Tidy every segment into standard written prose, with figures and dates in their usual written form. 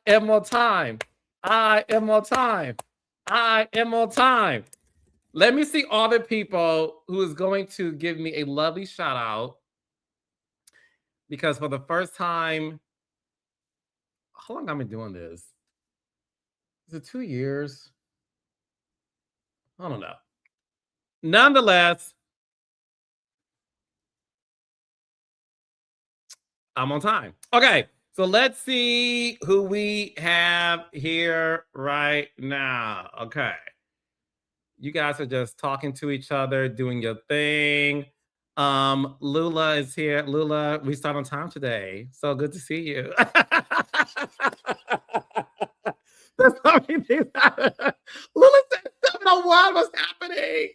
am on time. I am on time. I am on time. Let me see all the people who is going to give me a lovely shout out because for the first time, how long have I been doing this? Is it 2 years? I don't know. Nonetheless, I'm on time. Okay, so let's see who we have here right now. Okay. You guys are just talking to each other, doing your thing. Lula is here. Lula, we start on time today. So good to see you. That's how many things happened. Lula said 701. What's happening?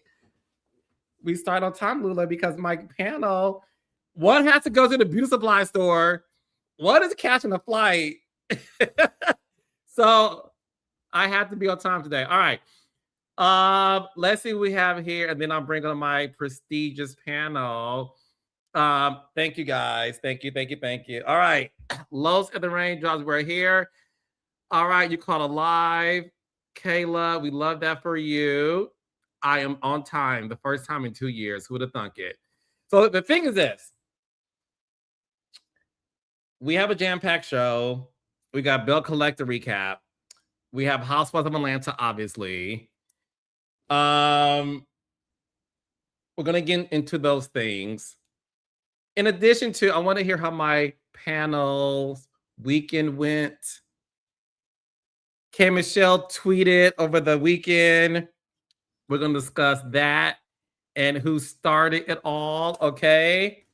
We start on time, Lula, because my panel, one has to go to the beauty supply store. One is catching a flight. So I have to be on time today. All right. Let's see what we have here, and then I'll bring on my prestigious panel. Thank you guys. Thank you. All right. Los at the Raindrops, we're here. All right, you caught a live. Kayla, we love that for you. I am on time, the first time in 2 years. Who would have thunk it? So the thing is this. We have a jam-packed show. We got Belle Collector recap. We have Housewives of Atlanta, obviously. We're gonna get into those things. In addition to, I want to hear how my panel's weekend went. K. Michelle tweeted over the weekend. We're gonna discuss that and who started it all. Okay.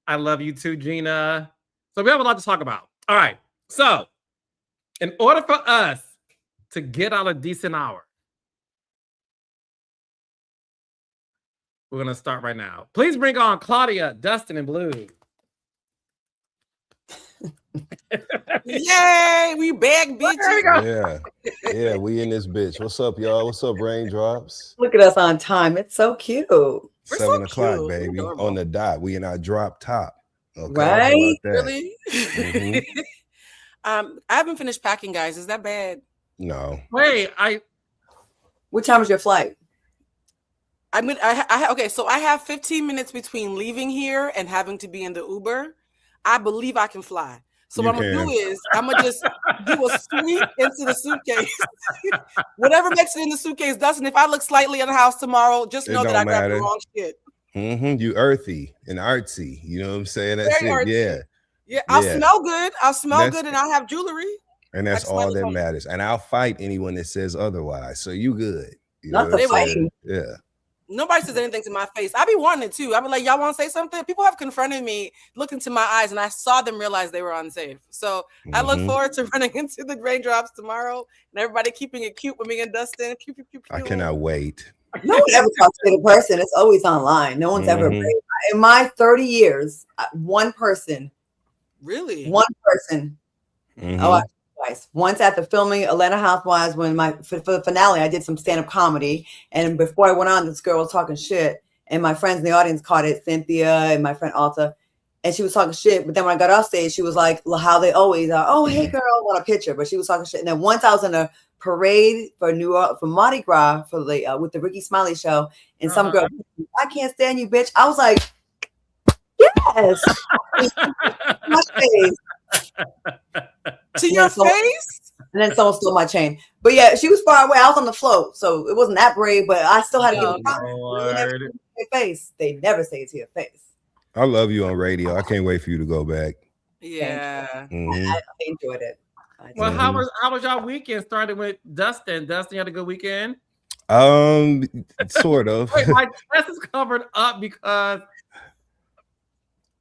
I love you too, Gina. So we have a lot to talk about. All right. So, in order for us to get out a decent hour, we're going to start right now. Please bring on Claudia, Dustin, and Blue. Yay, we back, bitch. There we go. Yeah, we in this bitch. What's up, y'all? What's up, Raindrops? Look at us on time. It's so cute. 7 o'clock, baby, on the dot. We in our drop top. Okay, right? Really? Mm-hmm. I haven't finished packing, guys. Is that bad? No. Wait, What time is your flight? Okay, so I have 15 minutes between leaving here and having to be in the Uber. I believe I can fly. So what I'm gonna do is I'm gonna just do a sweep into the suitcase. Whatever makes it in the suitcase doesn't. If I look slightly in the house tomorrow, just know that I got the wrong shit. Mm-hmm. You earthy and artsy. You know what I'm saying? That's Very it. artsy. Yeah. I'll smell good. And I'll have jewelry. And that's all that matters. And I'll fight anyone that says otherwise. So you good. You Not the fighting. Yeah. Nobody says anything to my face. I be wanting it too. I be like, y'all want to say something? People have confronted me, looked into my eyes, and I saw them realize they were unsafe. So I look forward to running into the Raindrops tomorrow and everybody keeping it cute with me and Dustin. Cute. I cannot wait. No one ever talks to the person. It's always online. No one's ever. In my 30 years, one person. Really? One person. Oh, twice. Once at the filming Atlanta Housewives when for the finale, I did some stand-up comedy. And before I went on, this girl was talking shit. And my friends in the audience caught it, Cynthia and my friend Alta. And she was talking shit. But then when I got off stage, she was like, how they always are, oh, hey, girl, I want a picture. But she was talking shit. And then once I was in a parade for New York, for Mardi Gras, for the with the Ricky Smiley show. And some girl, I can't stand you, bitch. I was like, yes. My face. To your face? And then someone stole my chain. But yeah, she was far away. I was on the float. So it wasn't that brave, but I still had to give a face. They never say it to your face. I love you on radio. I can't wait for you to go back. Yeah. I enjoyed it. Well, how was y'all weekend? Started with Dustin. Dustin, you had a good weekend? Sort of. Wait, my chest is covered up because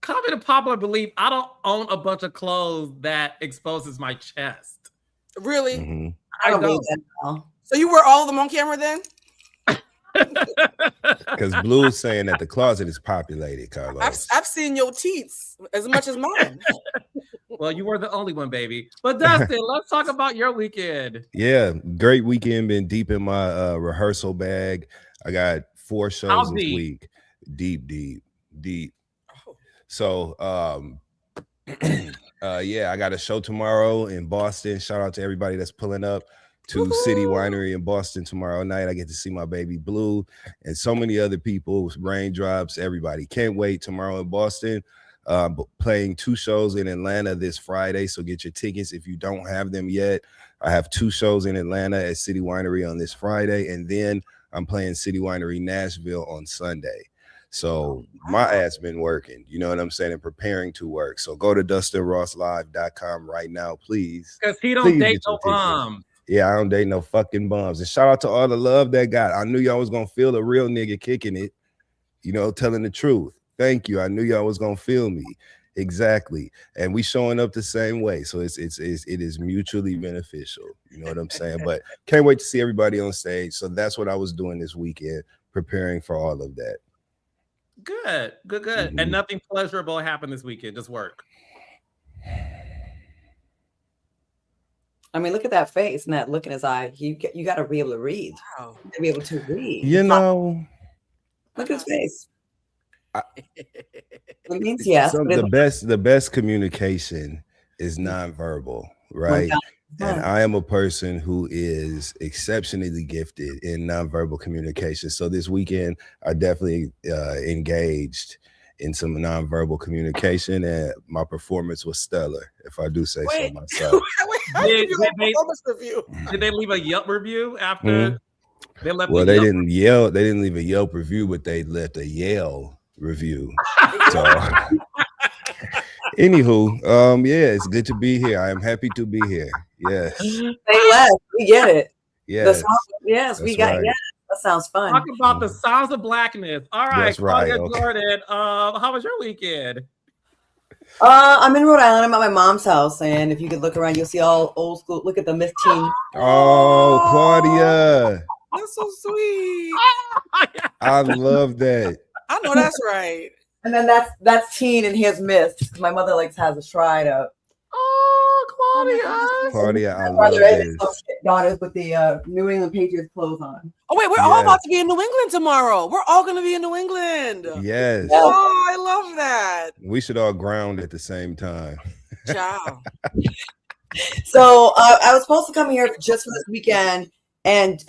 common popular belief, I don't own a bunch of clothes that exposes my chest. Really? I don't believe that. So you wear all of them on camera then? Because Blue is saying that the closet is populated, Carlos. I've seen your teats as much as mine. Well, you were the only one, baby. But Dustin, let's talk about your weekend. Yeah, great weekend. Been deep in my rehearsal bag. I got 4 shows this week. Deep. So Yeah, I got a show tomorrow in Boston. Shout out to everybody that's pulling up to City Winery in Boston tomorrow night. I get to see my baby Blue and so many other people, Raindrops, everybody. Can't wait. Tomorrow in Boston. Playing 2 shows in Atlanta this Friday, so get your tickets if you don't have them yet. I have 2 shows in Atlanta at City Winery on this Friday, and then I'm playing City Winery Nashville on Sunday. So my ass been working, you know what I'm saying, and preparing to work. So go to DustinRossLive.com right now, please. Because he don't date no bums. Yeah, I don't date no fucking bums. And shout out to all the love that got. I knew y'all was gonna feel a real nigga kicking it, you know, telling the truth. Thank you. I knew y'all was gonna feel me. Exactly. And we showing up the same way. So it is mutually beneficial. You know what I'm saying? But can't wait to see everybody on stage. So that's what I was doing this weekend, preparing for all of that. Good. Mm-hmm. And nothing pleasurable happened this weekend, just work. I mean, look at that face and that look in his eye. You got to be able to read. Wow. You got to be able to read. You know. Look at his face. It means yes. The best communication is nonverbal, right? And I am a person who is exceptionally gifted in nonverbal communication. So this weekend, I definitely engaged in some nonverbal communication, and my performance was stellar, if I do say so myself. Did they leave a Yelp review after they left? Well, they didn't leave a Yelp review, but they left a Yale review. So anywho, yeah, it's good to be here. I am happy to be here. Yes. Say less. We get it. Yes. Yes, we got yes. That sounds fun. Talk about the sounds of blackness. All right, that's right. Okay. Jordan. How was your weekend? I'm in Rhode Island. I'm at my mom's house, and if you could look around, you'll see all old school. Look at the Miss Teen. Oh, Claudia. That's so sweet. I love that. I know that's right. And then that's Teen, and here's Miss. My mother has a shrine up. Oh, Claudia, I love this. Daughters with the New England Patriots clothes on. Oh wait, we're all about to be in New England tomorrow. We're all going to be in New England. Yes. Oh, I love that. We should all ground at the same time. Ciao. So I was supposed to come here just for this weekend and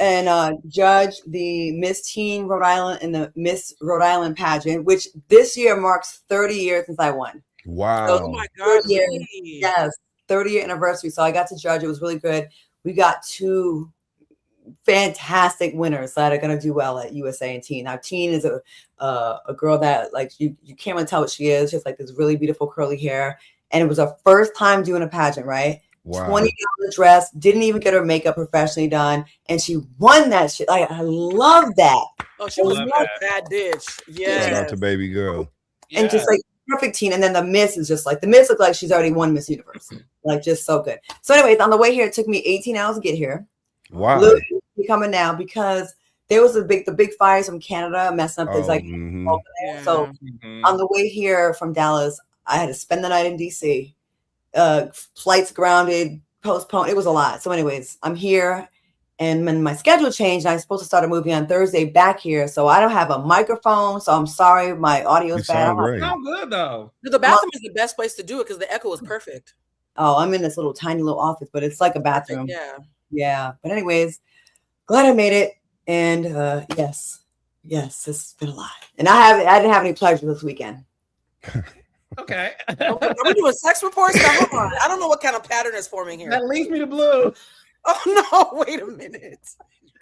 judge the Miss Teen Rhode Island and the Miss Rhode Island pageant, which this year marks 30 years since I won. Wow. Oh my God. Yes. 30-year anniversary. So I got to judge. It was really good. We got 2 fantastic winners that are going to do well at USA and Teen. Now, Teen is a girl that you can't really tell what she is. She has this really beautiful curly hair. And it was her first time doing a pageant, right? Wow. $20 dress, didn't even get her makeup professionally done. And she won that shit. I love that. Oh, she was not bad bitch. Yeah. Shout out to baby girl. Yeah. And just perfect Teen. And then the Miss is just the Miss looked like she's already won Miss Universe. Just so good. So anyways, on the way here, it took me 18 hours to get here. Wow. Luke is coming now because there was the big fires from Canada messing up things over there. So on the way here from Dallas, I had to spend the night in DC. Flights grounded, postponed. It was a lot. So anyways, I'm here. And when my schedule changed, I was supposed to start a movie on Thursday back here. So I don't have a microphone. So I'm sorry. My audio is bad. Great. Sound good, though. The bathroom is the best place to do it because the echo is perfect. Oh, I'm in this tiny little office, but it's like a bathroom. Yeah. Yeah. But anyways, glad I made it. And yes, it's been a lot. And I didn't have any pleasure this weekend. Okay. Are we doing sex reports? Now, hold on. I don't know what kind of pattern is forming here. That leads me to Blue. Oh no! Wait a minute.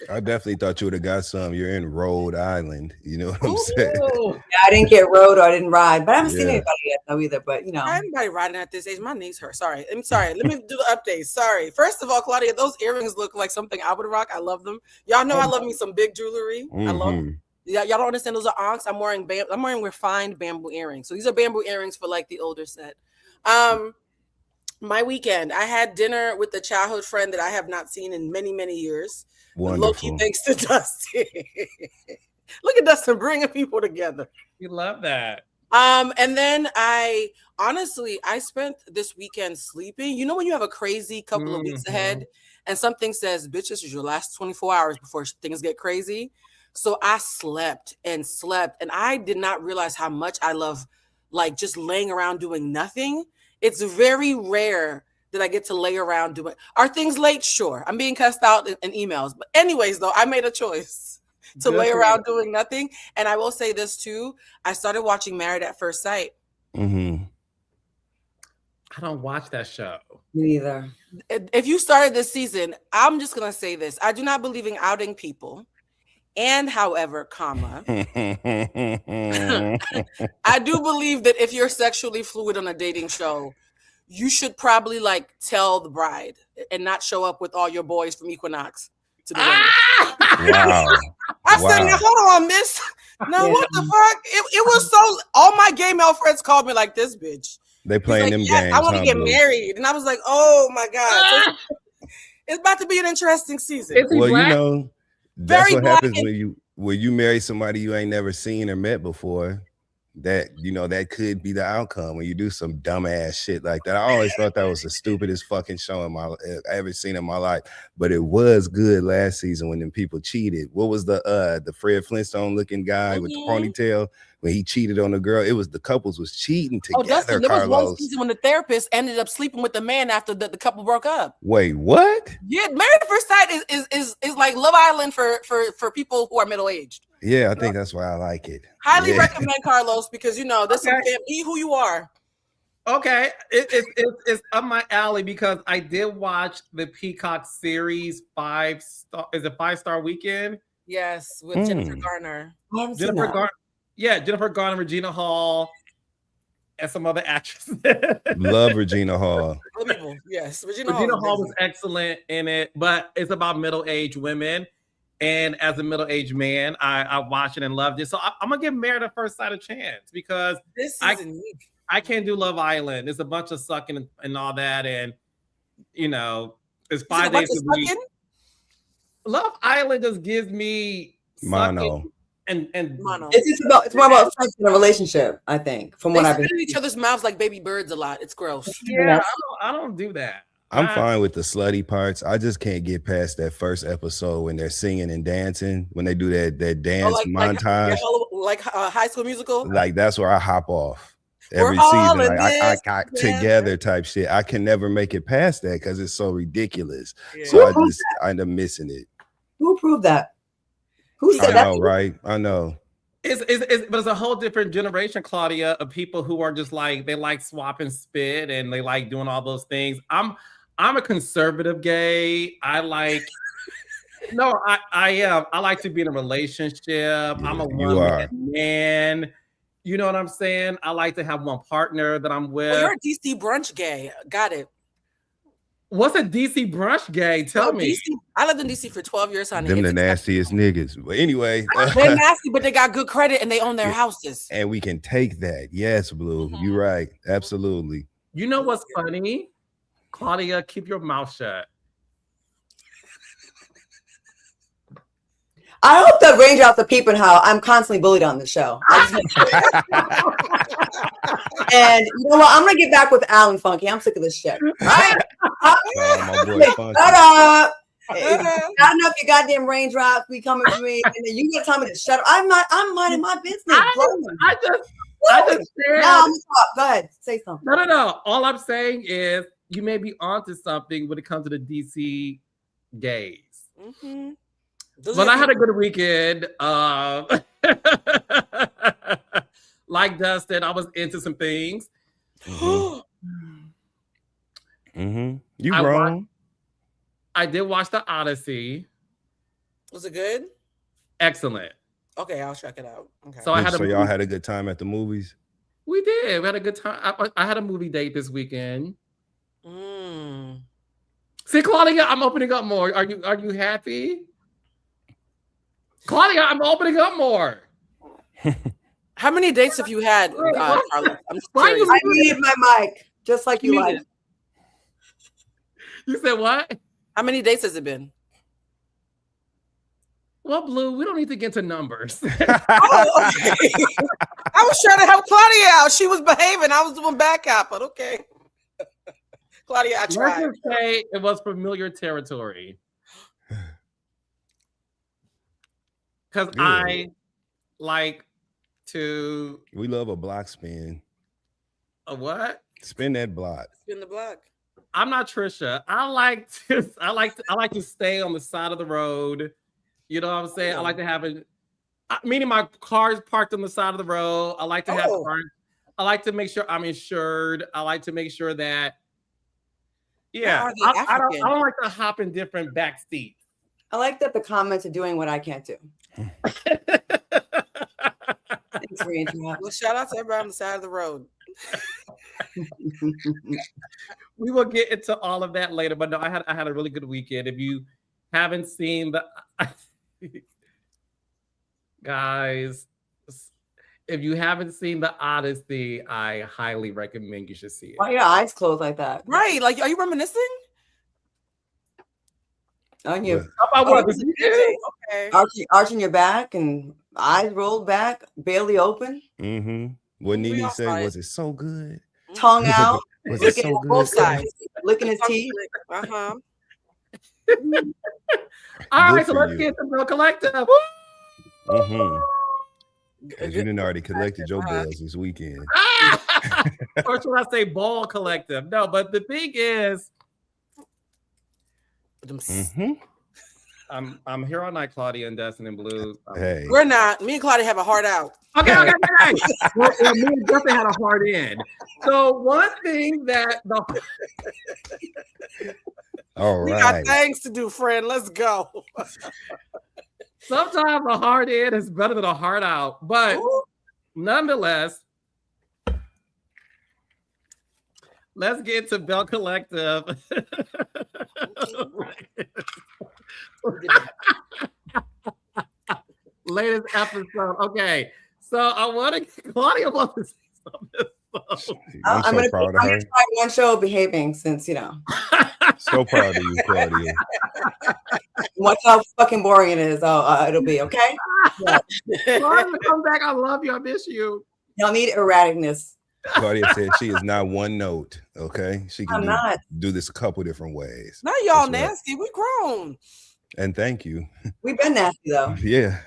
I definitely thought you would have got some. You're in Rhode Island. You know what I'm saying? Yeah, I didn't get rode or I didn't ride, but I haven't seen anybody yet though either. But anybody riding at this age, my knees hurt. Sorry, I'm sorry. Let me do the update. Sorry. First of all, Claudia, those earrings look like something I would rock. I love them. Y'all know I love me some big jewelry. I love them. Yeah, y'all don't understand. Those are onks. I'm wearing refined bamboo earrings. So these are bamboo earrings for the older set. My weekend, I had dinner with a childhood friend that I have not seen in many, many years. Wonderful. Low-key thanks to Dustin. Look at Dustin bringing people together. You love that. And then I spent this weekend sleeping. You know when you have a crazy couple of weeks ahead and something says, bitch, this is your last 24 hours before things get crazy. So I slept, and I did not realize how much I love just laying around doing nothing. It's very rare that I get to lay around doing. Are things late? Sure. I'm being cussed out in emails. But anyways, though, I made a choice to lay around doing nothing. And I will say this too. I started watching Married at First Sight. Mm-hmm. I don't watch that show. Me either. If you started this season, I'm just going to say this. I do not believe in outing people. And however, comma, I do believe that if you're sexually fluid on a dating show, you should probably like tell the bride and not show up with all your boys from Equinox to the wedding. Wow. I said, now, hold on, miss. No, what the fuck? It was so, all my gay male friends called me like this bitch. They playing them games. I want to get married. And I was like, oh my God. It's about to be an interesting season. Well, black? You know, that's what happens when you marry somebody you ain't never seen or met before. That, you know, that could be the outcome when you do some dumbass shit like that. I always thought that was the stupidest fucking show I ever seen in my life. But it was good last season when them people cheated. What was the Fred Flintstone looking guy with the ponytail when he cheated on the girl? It was the couples was cheating together. Oh, Dustin, there was one season when the therapist ended up sleeping with the man after the couple broke up. Wait, what? Yeah, Married at First Sight is like Love Island for people who are middle aged. Yeah, I think that's why I like it. Highly recommend, Carlos, because you know this be who you are. Okay, it's up my alley because I did watch the Peacock series 5 Star. Is it 5 Star Weekend? Yes, with Jennifer Garner. Jennifer Garner, Regina Hall, and some other actresses. Love Regina Hall. Yes, Regina Hall was excellent in it, but it's about middle-aged women. And as a middle-aged man, I watched it and loved it. So I'm gonna give Married at First Sight a chance because this season I can't do Love Island. It's a bunch of sucking and all that, and you know, it's 5 days a week. Love Island just gives me mono and mono. It's more about sex in a relationship, I think. From what I've been in each other's mouths like baby birds a lot. It's gross. Yeah, I don't do that. I'm fine with the slutty parts. I just can't get past that first episode when they're singing and dancing, when they do that dance montage. Like High School Musical? Like, that's where I hop off every season. Like, I got together type shit. I can never make it past that because it's so ridiculous. Yeah. So I end up missing it. Who proved that? Who said that? I know, right? I know. But it's a whole different generation, Claudia, of people who are just like, they like swapping spit and they like doing all those things. I'm a conservative gay. I like I am. I like to be in a relationship. Yeah, I'm a one man. You know what I'm saying? I like to have one partner that I'm with. Well, you're a DC brunch gay. Got it. What's a DC brunch gay? Tell me. DC, I lived in DC for 12 years, honey. Them the nastiest niggas. But anyway. They're nasty, but they got good credit and they own their houses. And we can take that. Yes, Blue. You're right. Absolutely. You know what's funny? Claudia, keep your mouth shut. I hope that raindrops are peeping how I'm constantly bullied on the show. And you know what? I'm gonna get back with Alan Funky. I'm sick of this shit. Right? My boy Funky. Shut up. Not enough your goddamn raindrops be coming for me, and then you gonna tell me to shut up. I'm minding my business. I just said. No, I'm talk. Go ahead, say something. No. All I'm saying is you may be onto something when it comes to the DC gays. Mm-hmm. But I had a good weekend. Like Dustin, I was into some things. You wrong. I did watch The Odyssey. Was it good? Excellent. Okay, I'll check it out. Okay. So y'all had a good time at the movies? We did. We had a good time. I had a movie date this weekend. See, Claudia, I'm opening up more. Are you happy? Claudia, I'm opening up more. How many dates have you had, Carlos? I'm just curious. I need my mic, just like you like. You said what? How many dates has it been? Well, Blue, we don't need to get into numbers. Oh, okay. I was trying to help Claudia out. She was behaving. I was doing backup, but okay. Claudia, I tried. Let's just say it was familiar territory. Because I like to... We love a block spin. A what? Spin that block. Spin the block. I'm not Trisha. I like to stay on the side of the road. You know what I'm saying? I like to have it. Meaning my car is parked on the side of the road. I like to have cars. I like to make sure I'm insured. I like to make sure that. Yeah, I don't like to hop in different back seats. I like that the comments are doing what I can't do. Thanks for interrupting. Well, shout out to everybody on the side of the road. We will get into all of that later, but no, I had a really good weekend. If you haven't seen the guys, if you haven't seen The Odyssey, I highly recommend you should see it. Why are your eyes closed like that? Right, like are you reminiscing? On you. Okay. Arching your back and eyes rolled back, barely open. Mm-hmm. What Nene said, was it so good? Tongue out. Was it so good? Both sides. Licking his teeth. Uh-huh. All right, so let's get the Belle Collective. Mm-hmm. Because you didn't already collected your bells this weekend. Or should I say Ball Collective? No, but the thing is, I'm here all night, Claudia and Dustin and Blue. Hey, we're not. Me and Claudia have a heart out. Okay. Well, me and Dustin had a hard in. So one thing that all right, we got things to do, friend. Let's go. Sometimes a hard in is better than a hard out, but nonetheless, let's get to Belle Collective. Latest episode. Okay, so I want to. Claudia wants to say something. I'm so proud of her. Try one show behaving since So proud of you, Claudia. Watch how fucking boring it is. It'll be okay. Claudia, come back. I love you. I miss you. Y'all need erraticness. Claudia said she is not one note. Okay, she can do this a couple different ways. Not y'all nasty. We grown. And thank you. We've been nasty though. Yeah.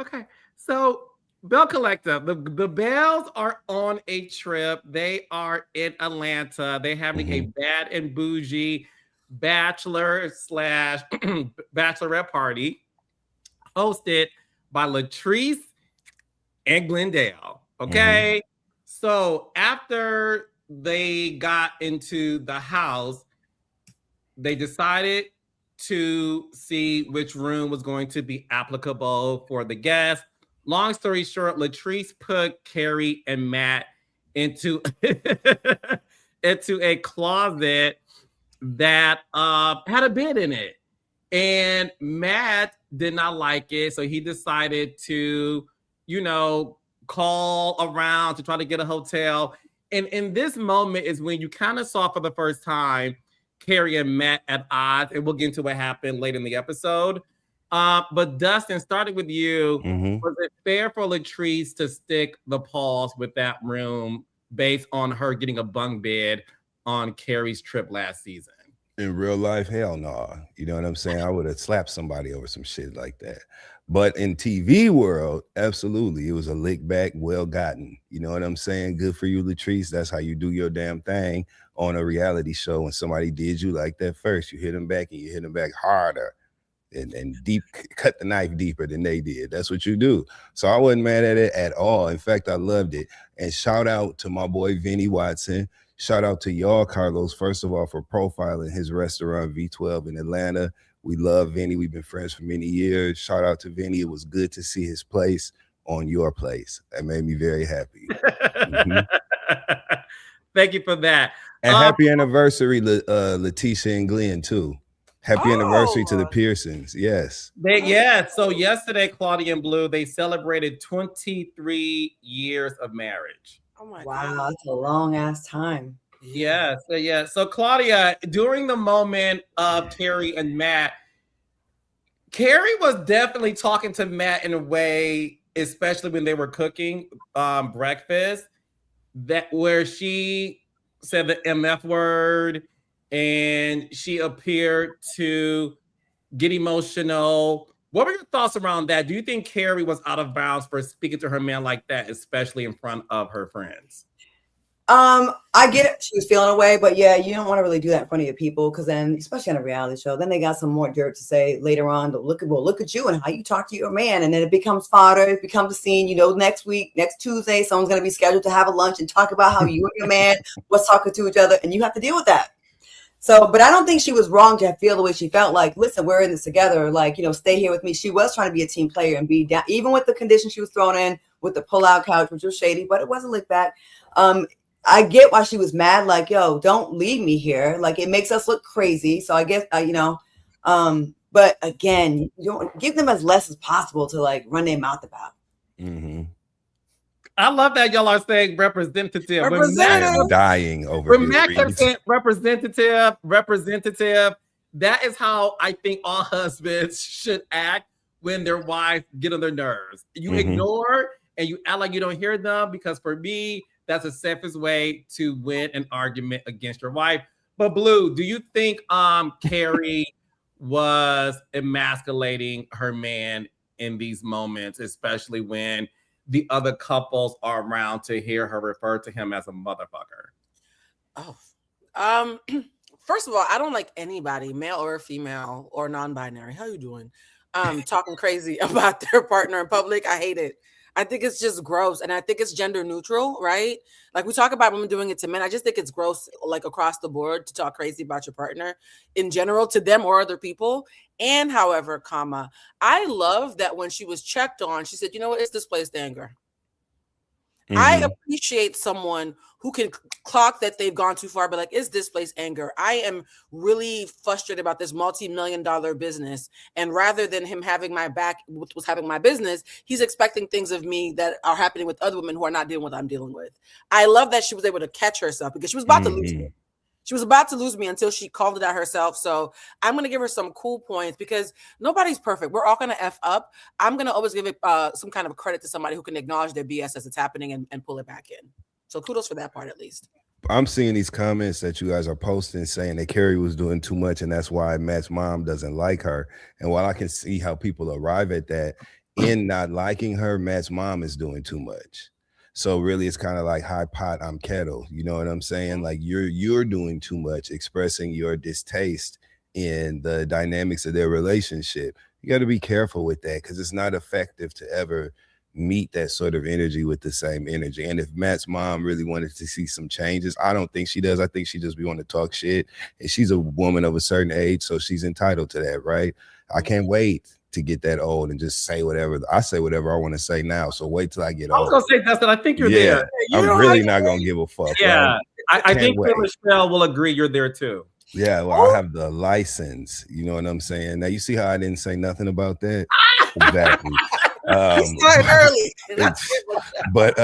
Okay, so Belle Collective, the Bells are on a trip. They are in Atlanta. They're having a bad and bougie bachelor / bachelorette party hosted by Latrice and Glendale. Okay, so after they got into the house, they decided to see which room was going to be applicable for the guests. Long story short, Latrice put Kerri and Matt into a closet that had a bed in it. And Matt did not like it, so he decided to, call around to try to get a hotel. And in this moment is when you kind of saw for the first time Kerri and Matt at odds, and we'll get into what happened later in the episode. But Dustin, starting with you, was it fair for Latrice to stick the pause with that room based on her getting a bunk bed on Kerri's trip last season? In real life, hell no. You know what I'm saying? I would have slapped somebody over some shit like that. But in TV world, absolutely. It was a lick back, well gotten. You know what I'm saying? Good for you, Latrice. That's how you do your damn thing on a reality show. When somebody did you like that first, you hit them back and you hit them back harder and deep, cut the knife deeper than they did. That's what you do. So I wasn't mad at it at all. In fact, I loved it. And shout out to my boy, Vinny Watson. Shout out to y'all, Carlos, first of all, for profiling his restaurant, V12 in Atlanta. We love Vinny. We've been friends for many years. Shout out to Vinny. It was good to see his place on your place. That made me very happy. Thank you for that. And happy anniversary, Letitia and Glenn, too. Happy anniversary to the Pearsons. Yes. So yesterday, Claudia and Blue, they celebrated 23 years of marriage. Oh my wow, God. that's a long ass time. Yes. So Claudia, during the moment of Kerri and Matt, Kerri was definitely talking to Matt in a way, especially when they were cooking breakfast, that where she said the MF word and she appeared to get emotional. What were your thoughts around that? Do you think Kerri was out of bounds for speaking to her man like that, especially in front of her friends? I get it. She was feeling away, but yeah, you don't want to really do that in front of your people because then, especially on a reality show, then they got some more dirt to say later on. Look at you and how you talk to your man, and then it becomes fodder. It becomes a scene. You know, next Tuesday, someone's gonna be scheduled to have a lunch and talk about how you and your man was talking to each other, and you have to deal with that. So, but I don't think she was wrong to feel the way she felt. Like, listen, we're in this together. Like, stay here with me. She was trying to be a team player and be down, even with the condition she was thrown in with the pull-out couch, which was shady, but it wasn't licked back. I get why she was mad. Like, yo, don't leave me here. Like, it makes us look crazy. So I guess, but again, you don't give them as less as possible to like run their mouth about. Mm-hmm. I love that y'all are saying representative. I'm dying over here. Representative. That is how I think all husbands should act when their wives get on their nerves. You ignore and you act like you don't hear them, because for me, that's the safest way to win an argument against your wife. But Blue, do you think Kerri was emasculating her man in these moments, especially when the other couples are around to hear her refer to him as a motherfucker? First of all, I don't like anybody, male or female or non-binary. How you doing? Talking crazy about their partner in public. I hate it. I think it's just gross, and I think it's gender neutral, right? Like we talk about women doing it to men. I just think it's gross, like across the board, to talk crazy about your partner in general to them or other people. And however, I love that when she was checked on, she said, you know what, it's displaced anger. I appreciate someone who can clock that they've gone too far, but like, is displaced anger? I am really frustrated about this multi-million-dollar business. And rather than him having my back, which was having my business, he's expecting things of me that are happening with other women who are not dealing with what I'm dealing with. I love that she was able to catch herself, because she was about to lose me. She was about to lose me until she called it out herself. So I'm going to give her some cool points, because nobody's perfect. We're all going to F up. I'm going to always give it some kind of credit to somebody who can acknowledge their BS as it's happening and pull it back in. So kudos for that part, at least. I'm seeing these comments that you guys are posting saying that Kerri was doing too much, and that's why Matt's mom doesn't like her. And while I can see how people arrive at that, in not liking her, Matt's mom is doing too much. So really, it's kind of like high pot, I'm kettle. You know what I'm saying? Like you're doing too much, expressing your distaste in the dynamics of their relationship. You got to be careful with that, because it's not effective to ever meet that sort of energy with the same energy. And if Matt's mom really wanted to see some changes, I don't think she does. I think she just be wanting to talk shit. And she's a woman of a certain age, so she's entitled to that, right? I can't wait to get that old and just say whatever. I say whatever I want to say now, so wait till I get old. I was gonna say, Dustin, I think you're there. I'm really not gonna give a fuck. Yeah, right? I think Michelle will agree you're there too. Yeah, well, I have the license. You know what I'm saying? Now you see how I didn't say nothing about that? Exactly. Early. But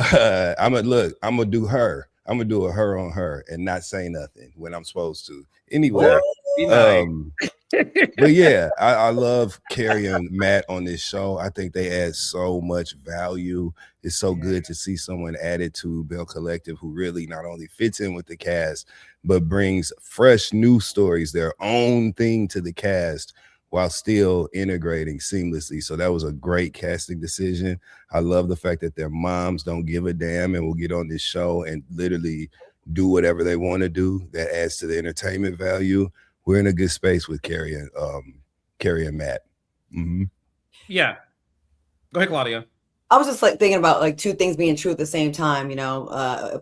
I'm gonna do her. I'm gonna do a her on her and not say nothing when I'm supposed to. Anyway, but yeah, I love Kerri and Matt on this show. I think they add so much value. It's so good to see someone added to Belle Collective who really not only fits in with the cast, but brings fresh new stories, their own thing to the cast, while still integrating seamlessly. So that was a great casting decision. I love the fact that their moms don't give a damn and will get on this show and literally do whatever they want to do. That adds to the entertainment value. We're in a good space with Kerri and Matt. Yeah. Go ahead, Claudia. I was just like thinking about like two things being true at the same time,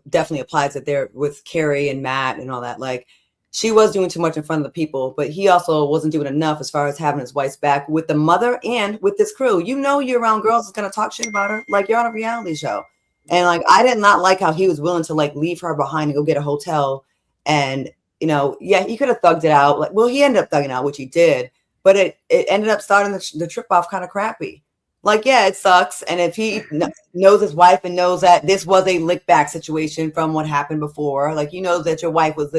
definitely applies that there with Kerri and Matt and all that. Like, she was doing too much in front of the people, but he also wasn't doing enough as far as having his wife's back with the mother and with this crew. You're around girls that's going to talk shit about her. Like, you're on a reality show. And like, I did not like how he was willing to like leave her behind and go get a hotel. And, he could have thugged it out. Like, well, he ended up thugging out, which he did, but it ended up starting the trip off kind of crappy. Like, yeah, it sucks. And if he knows his wife and knows that this was a lick back situation from what happened before, like, that your wife was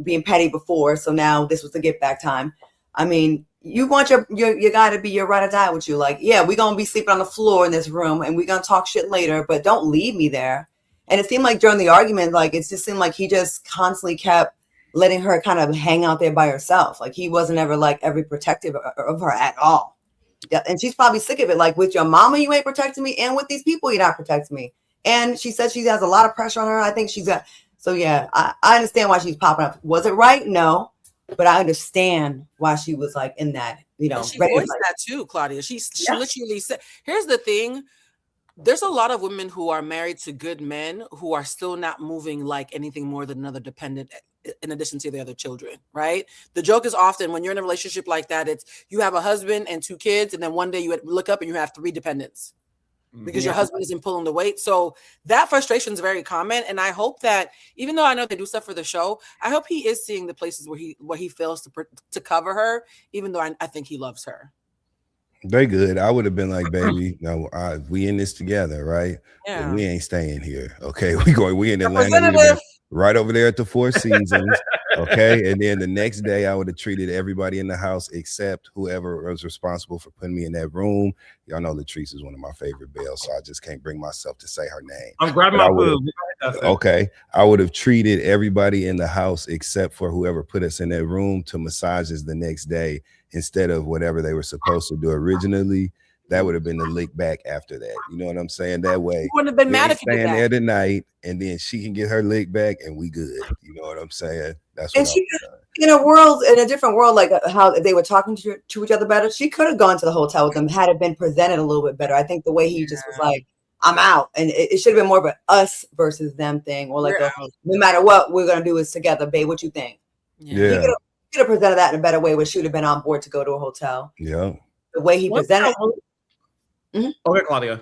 being petty before. So now this was the get back time. I mean, you want your guy to be your ride or die with you. Like, yeah, we're going to be sleeping on the floor in this room and we're going to talk shit later, but don't leave me there. And it seemed like during the argument, like, it just seemed like he just constantly kept letting her kind of hang out there by herself. Like, he wasn't ever like every protective of her at all. Yeah, and she's probably sick of it. Like, with your mama, you ain't protecting me, and with these people, you're not protecting me. And she said she has a lot of pressure on her. I think she's got, so yeah, I understand why she's popping up. Was it right? No. But I understand why she was like in that, you know. And she voiced that too, Claudia. She literally said, here's the thing. There's a lot of women who are married to good men who are still not moving like anything more than another dependent in addition to the other children, right? The joke is often when you're in a relationship like that, it's you have a husband and 2 kids, and then one day you look up and you have 3 dependents because your husband isn't pulling the weight. So that frustration is very common. And I hope that, even though I know they do stuff for the show, I hope he is seeing the places where he fails to cover her, even though I think he loves her. They good. I would have been like, baby, no, we in this together, right? Yeah. But we ain't staying here. Okay. We in Atlanta, right over there at the Four Seasons. Okay. And then the next day I would have treated everybody in the house except whoever was responsible for putting me in that room. Y'all know Latrice is one of my favorite Bells, so I just can't bring myself to say her name. I'm grabbing my food. Okay. I would have treated everybody in the house except for whoever put us in that room to massages the next day instead of whatever they were supposed to do originally. That would have been the lick back after that. You know what I'm saying? That way, you wouldn't have been mad if you did that. There tonight, and then she can get her lick back, and we good. You know what I'm saying? That's what. And she, in a different world, like how they were talking to each other better, she could have gone to the hotel with them had it been presented a little bit better. I think the way he just was like, I'm out, and it should have been more of an us versus them thing, or like no matter what we're gonna do is together, babe. What you think? Yeah. He could have presented that in a better way, where she would have been on board to go to a hotel. Yeah. The way he presented. Okay, Claudia.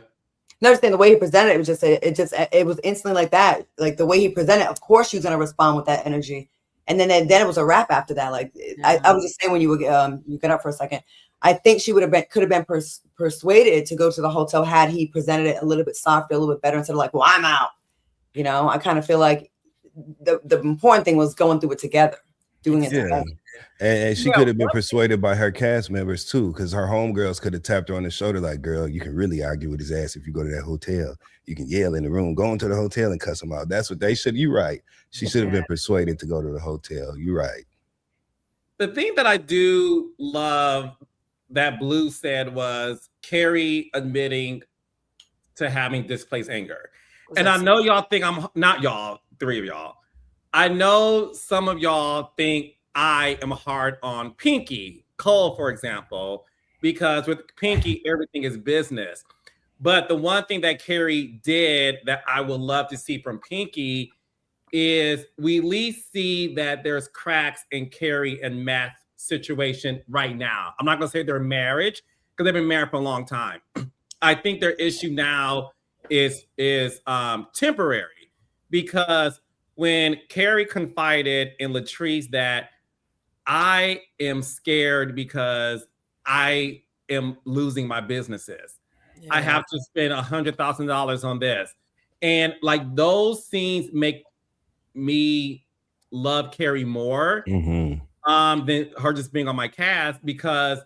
Another thing, the way he presented it was instantly like that. Like the way he presented, of course, she was gonna respond with that energy, and then it was a wrap after that. Like I was just saying when you get up for a second, I think she could have been persuaded to go to the hotel had he presented it a little bit softer, a little bit better, instead of like, well, I'm out. You know, I kind of feel like the important thing was going through it together, doing it together. And she could have been persuaded by her cast members too, because her homegirls could have tapped her on the shoulder like, girl, you can really argue with his ass if you go to that hotel. You can yell in the room, go into the hotel and cuss him out. That's what they should. You're right. She should have been persuaded to go to the hotel. You're right. The thing that I do love that Blue said was Kerri admitting to having displaced anger. And I know y'all think I'm not y'all, 3 of y'all. I know some of y'all think I am hard on Pinky, Cole, for example, because with Pinky, everything is business. But the one thing that Kerri did that I would love to see from Pinky is we at least see that there's cracks in Kerri and Matt's situation right now. I'm not going to say their marriage because they've been married for a long time. I think their issue now is temporary because when Kerri confided in Latrice that I am scared because I am losing my businesses. Yeah. I have to spend $100,000 on this. And like those scenes make me love Kerri more than her just being on my cast, because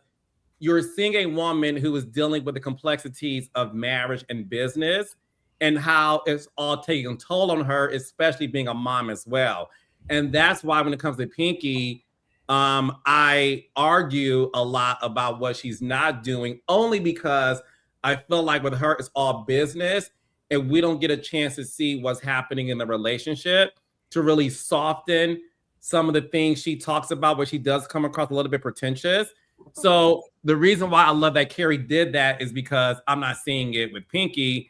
you're seeing a woman who is dealing with the complexities of marriage and business and how it's all taking a toll on her, especially being a mom as well. And that's why when it comes to Pinky, I argue a lot about what she's not doing, only because I feel like with her, it's all business and we don't get a chance to see what's happening in the relationship to really soften some of the things she talks about, where she does come across a little bit pretentious. So the reason why I love that Kerri did that is because I'm not seeing it with Pinky.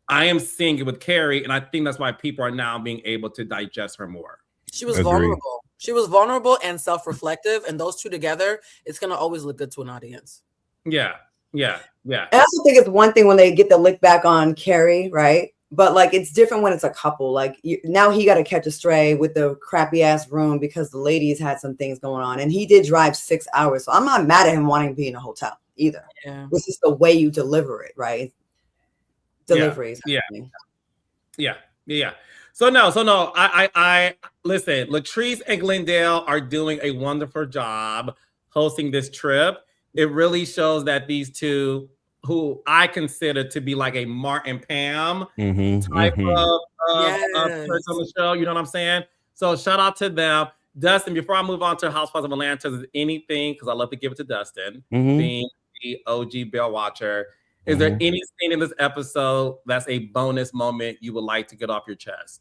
I am seeing it with Kerri, and I think that's why people are now being able to digest her more. She was vulnerable. She was vulnerable and self-reflective, and those two together, it's going to always look good to an audience. Yeah. I also think it's one thing when they get the lick back on Kerri, right? But like it's different when it's a couple. Like now he got to catch a stray with the crappy ass room because the ladies had some things going on, and he did drive 6 hours. So I'm not mad at him wanting to be in a hotel either. Yeah. It's just the way you deliver it, right? Deliveries. Yeah. So no. I listen. Latrice and Glendale are doing a wonderful job hosting this trip. It really shows that these two, who I consider to be like a Mark and Pam type of person on the show. You know what I'm saying? So shout out to them. Dustin, before I move on to Housewives of Atlanta, is anything, because I love to give it to Dustin, being the OG Belle watcher, Is there any scene in this episode that's a bonus moment you would like to get off your chest?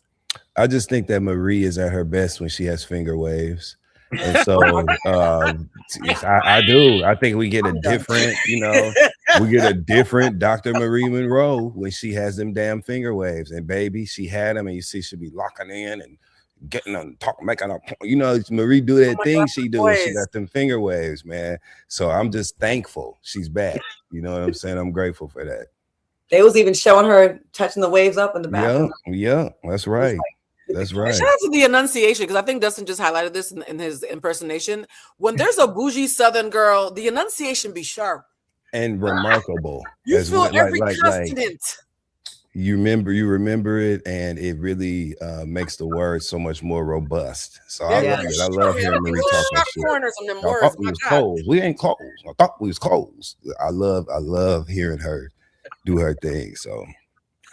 I just think that Marie is at her best when she has finger waves. And so I do. I think we get a different, we get a different Dr. Marie Monroe when she has them damn finger waves. And baby, she had them, and you see she be locking in and getting on talk, making up, Marie do that thing she do. She got them finger waves, man. So I'm just thankful she's back. You know what I'm saying? I'm grateful for that. They was even showing her touching the waves up in the bathroom. Yeah, that's right. That's right. Shout out to the enunciation, because I think Dustin just highlighted this in his impersonation. When there's a bougie Southern girl, the enunciation be sharp and remarkable. You feel every consonant. You remember it, and it really makes the words so much more robust. So I love it. I love hearing Marie talking shit. Corners on them I words. thought we was closed. We ain't closed. I thought we was closed. I love hearing her do her thing. So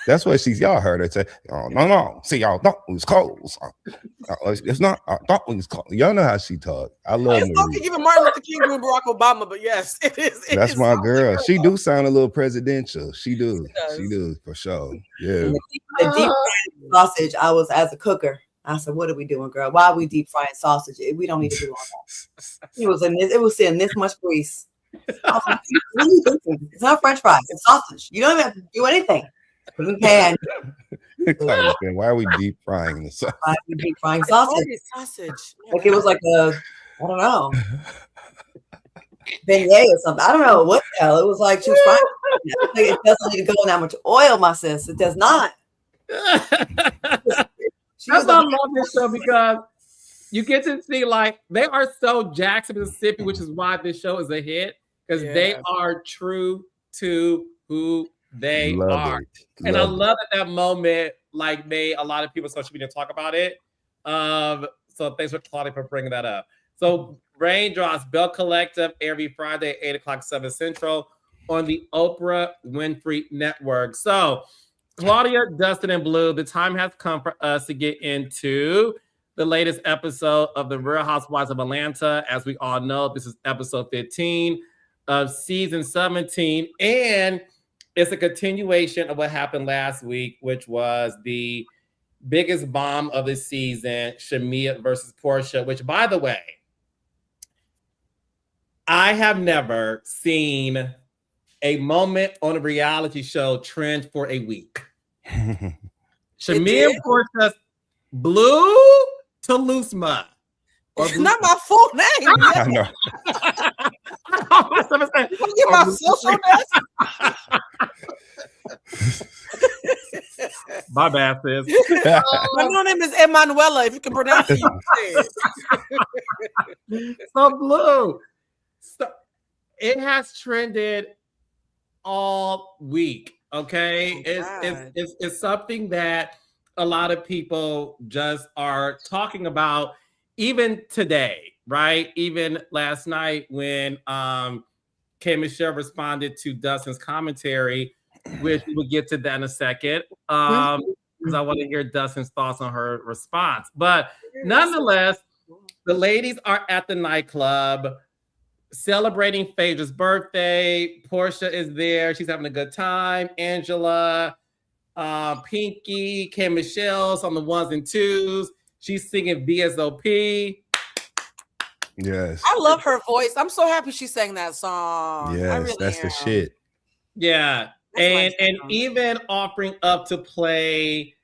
that's what y'all heard her say. Oh, no. See, y'all thought we was closed. It's not. I thought we was closed. Y'all know how she talk. I love Marie. It's even Martin Luther King doing Barack Obama, but yes, it is. That's my girl. She do sound a little presidential. She do for sure. Yeah. The deep fried sausage. I was as a cooker. I said, "What are we doing, girl? Why are we deep frying sausage? We don't need to do all that." It was in this much grease. Like, it's not French fries. It's sausage. You don't even have to do anything. Put in the pan. Why are we deep frying the sausage? Why are we deep frying sausage? Like it was like I don't know, beignet or something. I don't know what the hell. It was like she was frying. Like, it doesn't need to go in that much oil, my sis. It does not. That's why I love this show, because you get to see, like, they are so Jackson, Mississippi, which is why this show is a hit, because they are true to who they are. And I love that moment, like, made a lot of people on social media talk about it. So thanks for Claudia for bringing that up. So Raindrops, Belle Collective, every Friday, 8 o'clock, 7 Central on the Oprah Winfrey Network. So Claudia, Dustin, and Blue, the time has come for us to get into the latest episode of The Real Housewives of Atlanta. As we all know, this is episode 15 of season 17. And it's a continuation of what happened last week, which was the biggest bomb of the season, Shamea versus Porsha, which, by the way, I have never seen a moment on a reality show trend for a week. Shamea and Porsha, Blue to Loose Mud. Not my full name. I know. Get my social My bad, sis. My real name is Emanuela, if you can pronounce it. So Blue, it has trended all week. Okay, it's something that a lot of people just are talking about, even today, right? Even last night when K. Michelle responded to Dustin's commentary, which we'll get to that in a second, because I want to hear Dustin's thoughts on her response. But nonetheless, the ladies are at the nightclub celebrating Phaedra's birthday. Porsha is there. She's having a good time. Angela, Pinky, K. Michelle's on the ones and twos. She's singing VSOP. Yes. I love her voice. I'm so happy she sang that song. Yes, really that's the shit. Yeah. And even offering up to play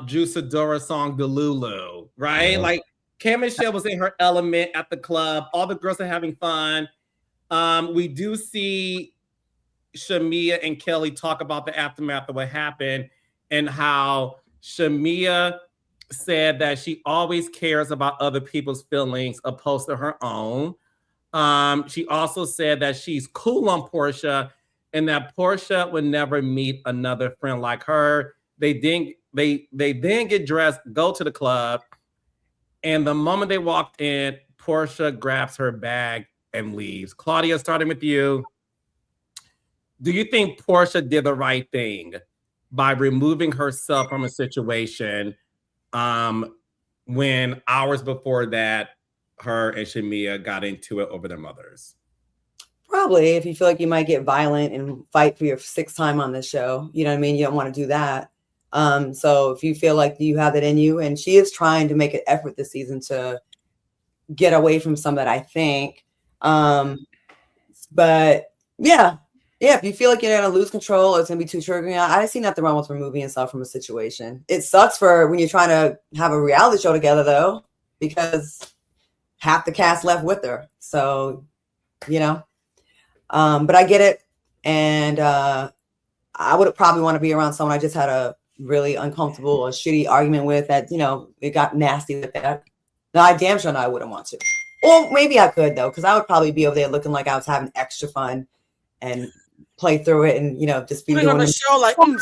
Juice song Delulu, right? Like K. Michelle was in her element at the club. All the girls are having fun. We do see Shamea and Kelly talk about the aftermath of what happened and how Shamea said that she always cares about other people's feelings opposed to her own. She also said that she's cool on Porsha and that Porsha would never meet another friend like her. They then get dressed, go to the club, and the moment they walked in, Porsha grabs her bag and leaves. Claudia, starting with you. Do you think Porsha did the right thing by removing herself from a situation when hours before that, her and Shamea got into it over their mothers? Probably, if you feel like you might get violent and fight for your 6th time on this show, you know what I mean? You don't want to do that. So if you feel like you have it in you, and she is trying to make an effort this season to get away from some of that, I think. But yeah, if you feel like you're going to lose control or it's going to be too triggering, I see nothing wrong with removing yourself from a situation. It sucks for when you're trying to have a reality show together, though, because half the cast left with her. So, you know. But I get it, and I would probably want to be around someone I just had a really uncomfortable or shitty argument with that, you know, it got nasty with that. No, I damn sure no, I wouldn't want to. Or maybe I could, though, because I would probably be over there looking like I was having extra fun and play through it and, you know, just be doing on the show like, I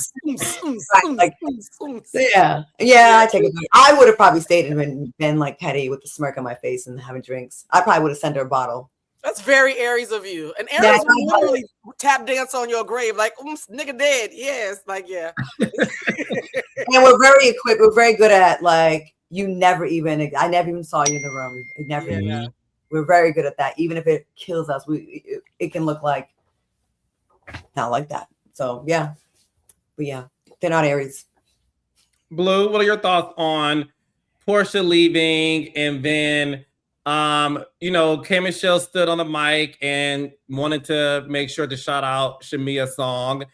take it. I would have probably stayed and been like petty with the smirk on my face and having drinks. I probably would have sent her a bottle. That's very Aries of you. And Aries will literally tap dance on your grave, like, nigga dead. Yes, like, yeah. And we're very equipped. We're very good at, like, I never even saw you in the room. It never. Yeah. We're very good at that. Even if it kills us, it can look like not like that. So yeah, but yeah, they're not Aries. Blue, what are your thoughts on Porsha leaving and then? You know, K. Michelle stood on the mic and wanted to make sure to shout out Shamea's song.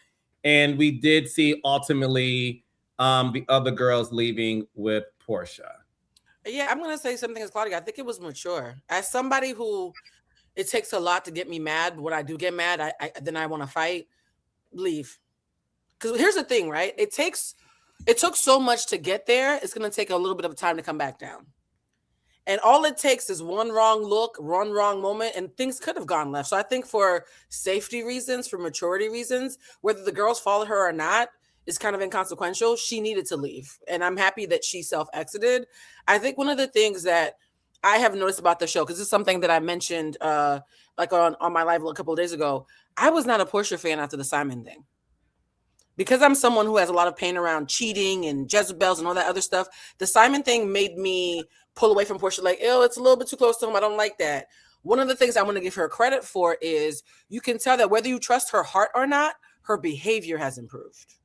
And we did see ultimately the other girls leaving with Porsha. Yeah, I'm going to say something as Claudia. I think it was mature. As somebody who it takes a lot to get me mad, when I do get mad, then I want to fight, leave. Because here's the thing, right? It took so much to get there. It's going to take a little bit of time to come back down. And all it takes is one wrong look, one wrong moment, and things could have gone left. So I think for safety reasons, for maturity reasons, whether the girls followed her or not is kind of inconsequential. She needed to leave. And I'm happy that she self-exited. I think one of the things that I have noticed about the show, because it's something that I mentioned like on my live a couple of days ago, I was not a Porsha fan after the Simon thing. Because I'm someone who has a lot of pain around cheating and Jezebels and all that other stuff, the Simon thing made me pull away from Porsha, like, it's a little bit too close to him. I don't like that. One of the things I want to give her credit for is you can tell that whether you trust her heart or not, her behavior has improved.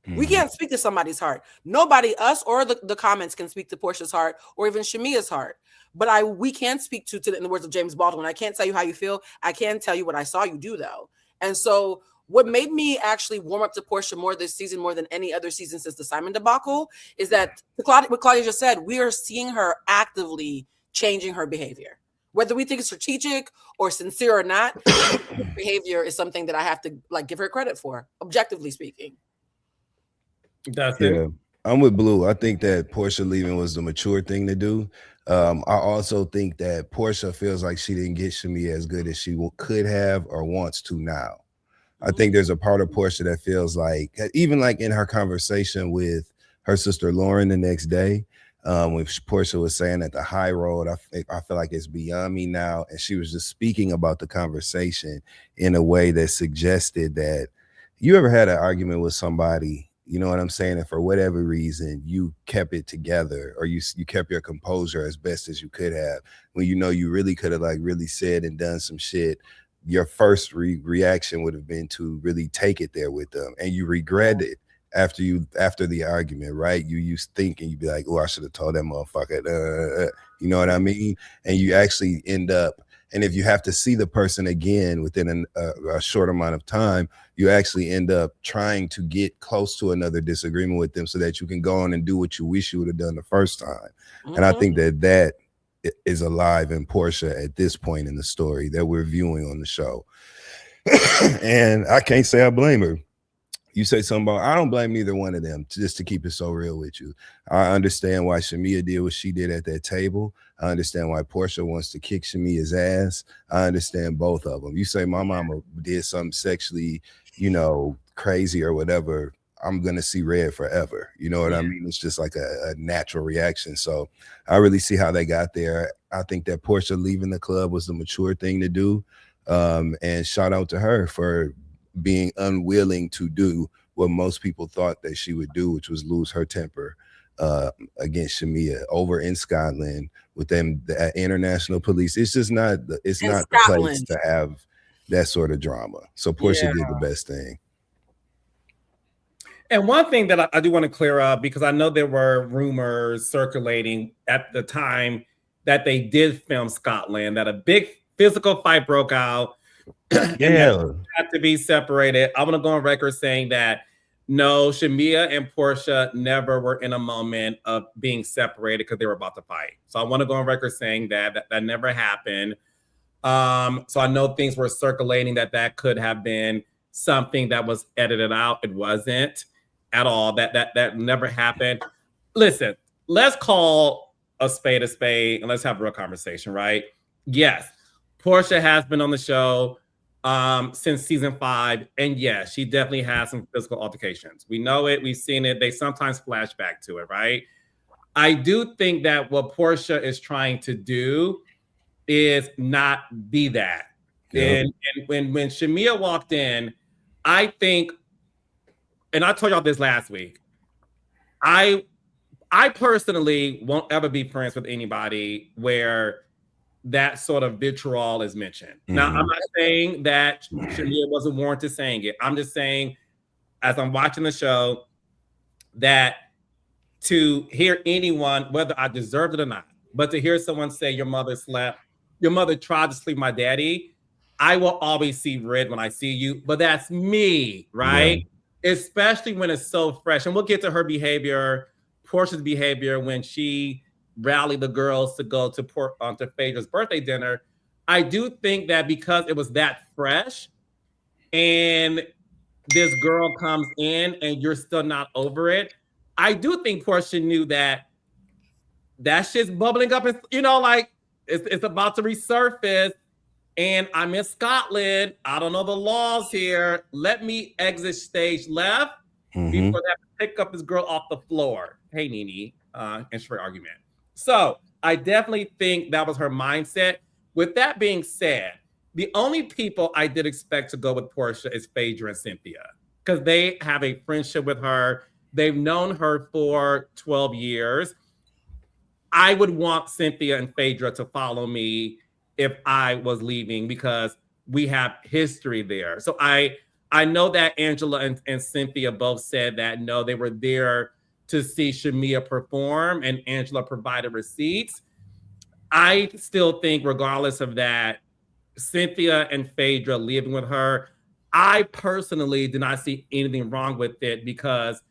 Mm-hmm. We can't speak to somebody's heart. Nobody, us or the comments, can speak to Porsha's heart or even Shamea's heart. But we can speak to in the words of James Baldwin, I can't tell you how you feel. I can tell you what I saw you do, though. And so what made me actually warm up to Porsha more this season, more than any other season since the Simon debacle, is that what Claudia just said, we are seeing her actively changing her behavior. Whether we think it's strategic or sincere or not, behavior is something that I have to give her credit for, objectively speaking. That's it. I'm with Blue. I think that Porsha leaving was the mature thing to do. I also think that Porsha feels like she didn't get Shamea as good as she could have or wants to now. I think there's a part of Porsha that feels like, even like in her conversation with her sister Lauren the next day, when Porsha was saying that the high road, I feel like it's beyond me now. And she was just speaking about the conversation in a way that suggested that you ever had an argument with somebody, you know what I'm saying? And for whatever reason, you kept it together or you kept your composure as best as you could have when you know you really could have really said and done some shit. Your first reaction would have been to really take it there with them, and you regret it after the argument, right? You think and you be like, oh, I should have told that motherfucker, you know what I mean? And you actually end up, and if you have to see the person again within a short amount of time, you actually end up trying to get close to another disagreement with them so that you can go on and do what you wish you would have done the first time. Mm-hmm. And I think that is alive in Porsha at this point in the story that we're viewing on the show. And I can't say I blame her. You say something about, I don't blame neither one of them, just to keep it so real with you. I understand why Shamea did what she did at that table. I understand why Porsha wants to kick Shamea's ass. I understand both of them. You say my mama did something sexually, crazy or whatever, I'm going to see red forever. You know what I mean? It's just like a natural reaction. So I really see how they got there. I think that Porsha leaving the club was the mature thing to do. And shout out to her for being unwilling to do what most people thought that she would do, which was lose her temper against Shamea over in Scotland with them, the international police. It's just not, it's not the place to have that sort of drama. So Porsha did the best thing. And one thing that I do want to clear up, because I know there were rumors circulating at the time that they did film Scotland, that a big physical fight broke out. Yeah. Had to be separated. I want to go on record saying that no, Shamea and Porsha never were in a moment of being separated because they were about to fight. So I want to go on record saying that never happened. So I know things were circulating that could have been something that was edited out. It wasn't at all. That never happened. Listen, let's call a spade and let's have a real conversation, right? Yes, Porsha has been on the show since season 5, and yes, she definitely has some physical altercations. We know it, we've seen it. They sometimes flash back to it, right? I do think that what Porsha is trying to do is not be that. Yep. And when Shamea walked in, I think, and I told y'all this last week, I personally won't ever be friends with anybody where that sort of vitriol is mentioned. Now, I'm not saying that Shamea wasn't warranted saying it. I'm just saying, as I'm watching the show, that to hear anyone, whether I deserved it or not, but to hear someone say your mother tried to sleep my daddy, I will always see red when I see you, but that's me, right? Yeah. Especially when it's so fresh. And we'll get to her behavior, Porsha's behavior when she rallied the girls to go to Phaedra's birthday dinner. I do think that because it was that fresh and this girl comes in and you're still not over it, I do think Porsha knew that shit's bubbling up and, like it's about to resurface. And I'm in Scotland. I don't know the laws here. Let me exit stage left before they have to pick up this girl off the floor. Hey, Nene, and straight argument. So I definitely think that was her mindset. With that being said, the only people I did expect to go with Porsha is Phaedra and Cynthia, because they have a friendship with her. They've known her for 12 years. I would want Cynthia and Phaedra to follow me if I was leaving, because we have history there. So I know that Angela and Cynthia both said that, no, they were there to see Shamea perform, and Angela provided receipts. I still think, regardless of that, Cynthia and Phaedra living with her, I personally do not see anything wrong with it, because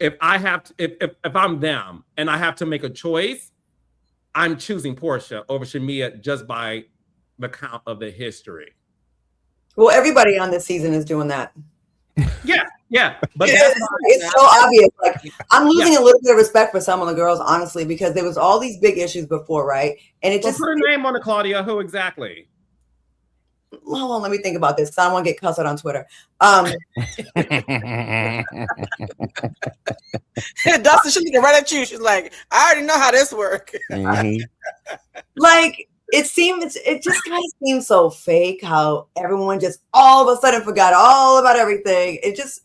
if I'm them and I have to make a choice, I'm choosing Porsha over Shamea just by the count of the history. Well, everybody on this season is doing that. Yeah. But it's so obvious. Like, I'm losing a little bit of respect for some of the girls, honestly, because there was all these big issues before, right? And it just put a name on it, Claudia. Who exactly? Hold on, let me think about this, because I don't want to get cussed out on Twitter. Dustin, she's looking right at you. She's like, I already know how this works. Like, it just kind of seems so fake how everyone just all of a sudden forgot all about everything.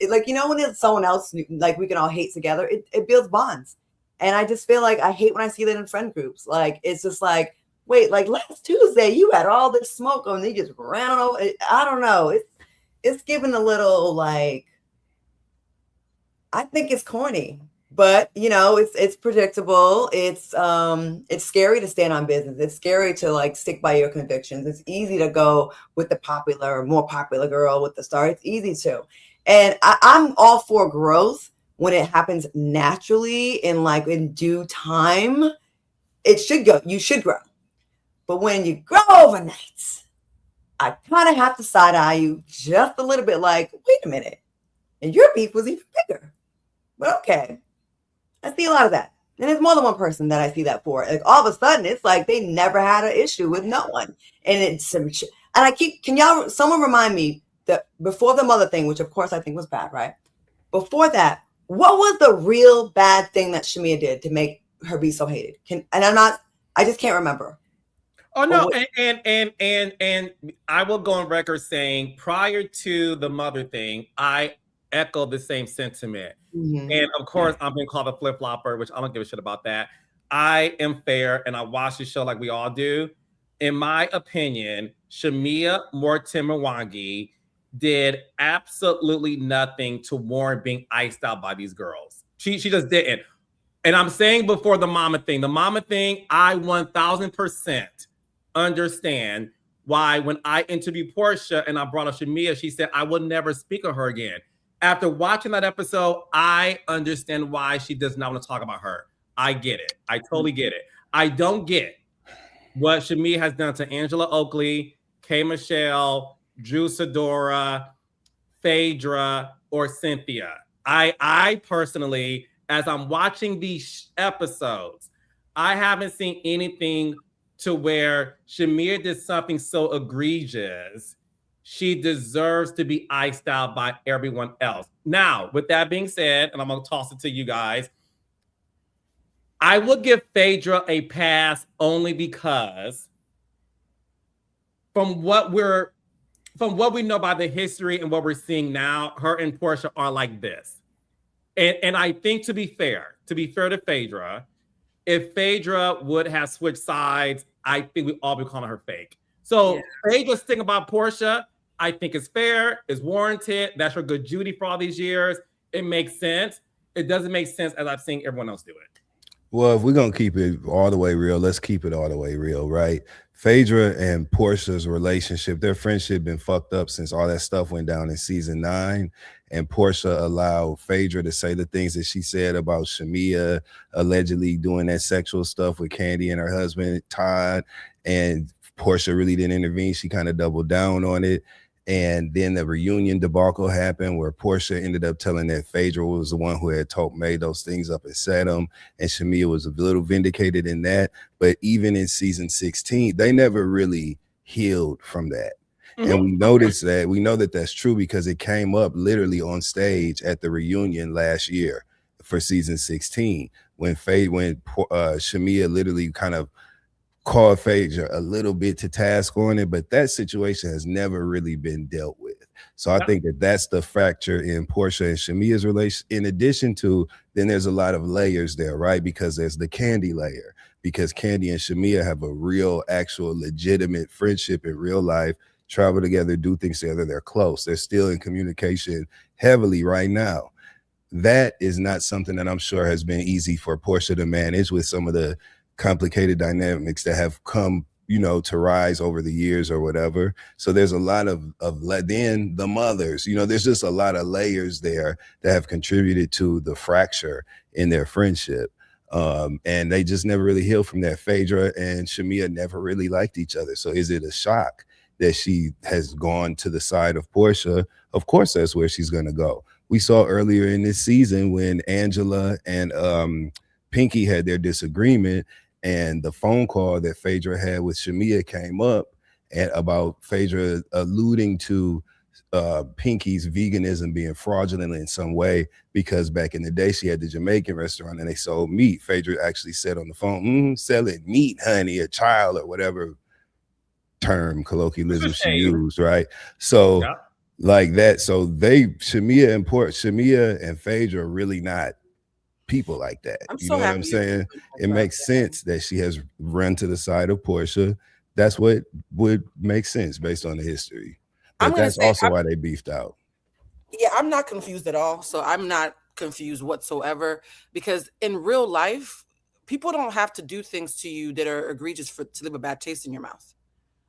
Like, when it's someone else, like, we can all hate together, it builds bonds. And I just feel like I hate when I see that in friend groups. Like, it's just like, wait, like last Tuesday you had all this smoke and they just ran over. I don't know. It's given a little, like, I think it's corny. But it's predictable. It's scary to stand on business. It's scary to, like, stick by your convictions. It's easy to go with the more popular girl with the star. It's easy to. And I'm all for growth when it happens naturally and, like, in due time. It should go. You should grow. But when you grow overnight, I kind of have to side eye you just a little bit. Like, wait a minute, and your beef was even bigger. But okay. I see a lot of that. And there's more than one person that I see that for. Like, all of a sudden, it's like they never had an issue with no one. And someone remind me that before the mother thing, which of course I think was bad, right? Before that, what was the real bad thing that Shamea did to make her be so hated? I just can't remember. Oh no, and I will go on record saying, prior to the mother thing, I echo the same sentiment. Mm-hmm. And of course, I'm being called a flip-flopper, which I don't give a shit about that. I am fair and I watch the show like we all do. in my opinion, Shamea Mortimer-Wangi did absolutely nothing to warrant being iced out by these girls. She just didn't. And I'm saying before the mama thing, I 1000% understand why when I interviewed Porsha and I brought up Shamea, she said, I will never speak of her again. After watching that episode, I understand why she does not want to talk about her. I get it. I totally get it. I don't get what Shamea has done to Angela Oakley, K. Michelle, Drew Sidora, Phaedra, or Cynthia. I personally, as I'm watching these episodes, I haven't seen anything to where Shamea did something so egregious. She deserves to be iced out by everyone else. Now, with that being said, and I'm going to toss it to you guys, I would give Phaedra a pass only because from what we know about the history and what we're seeing now, her and Porsha are like this. And I think to be fair to Phaedra, if Phaedra would have switched sides, I think we'd all be calling her fake. So Phaedra's thing about Porsha, I think is fair, is warranted. That's her good Judy for all these years. It makes sense. It doesn't make sense as I've seen everyone else do it. Well, if we're going to keep it all the way real, let's keep it all the way real, right? Phaedra and Porsha's relationship, their friendship been fucked up since all that stuff went down in season 9. And Porsha allowed Phaedra to say the things that she said about Shamea allegedly doing that sexual stuff with Kandi and her husband, Todd. And Porsha really didn't intervene. She kind of doubled down on it. And then the reunion debacle happened where Porsha ended up telling that Phaedra was the one who had made those things up and said them. And Shamea was a little vindicated in that. But even in season 16, they never really healed from that. Mm-hmm. And we noticed that, we know that that's true because it came up literally on stage at the reunion last year for season 16, when Shamea literally kind of called Phaedra a little bit to task on it, but that situation has never really been dealt with. So I think that that's the fracture in Porsha and Shamea's relation. In addition to, then there's a lot of layers there, right? Because there's the Kandi layer, because Kandi and Shamea have a real, actual, legitimate friendship in real life, travel together, do things together. They're close. They're still in communication heavily right now. That is not something that I'm sure has been easy for Porsha to manage with some of the complicated dynamics that have come, to rise over the years or whatever. So there's a lot of then the mothers, there's just a lot of layers there that have contributed to the fracture in their friendship. And they just never really healed from that. Phaedra and Shamea never really liked each other. So is it a shock that she has gone to the side of Porsha? Of course, that's where she's going to go. We saw earlier in this season when Angela and Pinky had their disagreement, and the phone call that Phaedra had with Shamea came up about Phaedra alluding to Pinky's veganism being fraudulent in some way, because back in the day she had the Jamaican restaurant and they sold meat. Phaedra actually said on the phone, selling meat, honey, a child, or whatever term colloquialism she used, right? So like that. So Shamea and Phaedra are really not people like that. You know what I'm saying? It makes sense that she has run to the side of Porsha. That's what would make sense based on the history. But that's also why they beefed out. Yeah, I'm not confused at all. So I'm not confused whatsoever, because in real life, people don't have to do things to you that are egregious to leave a bad taste in your mouth.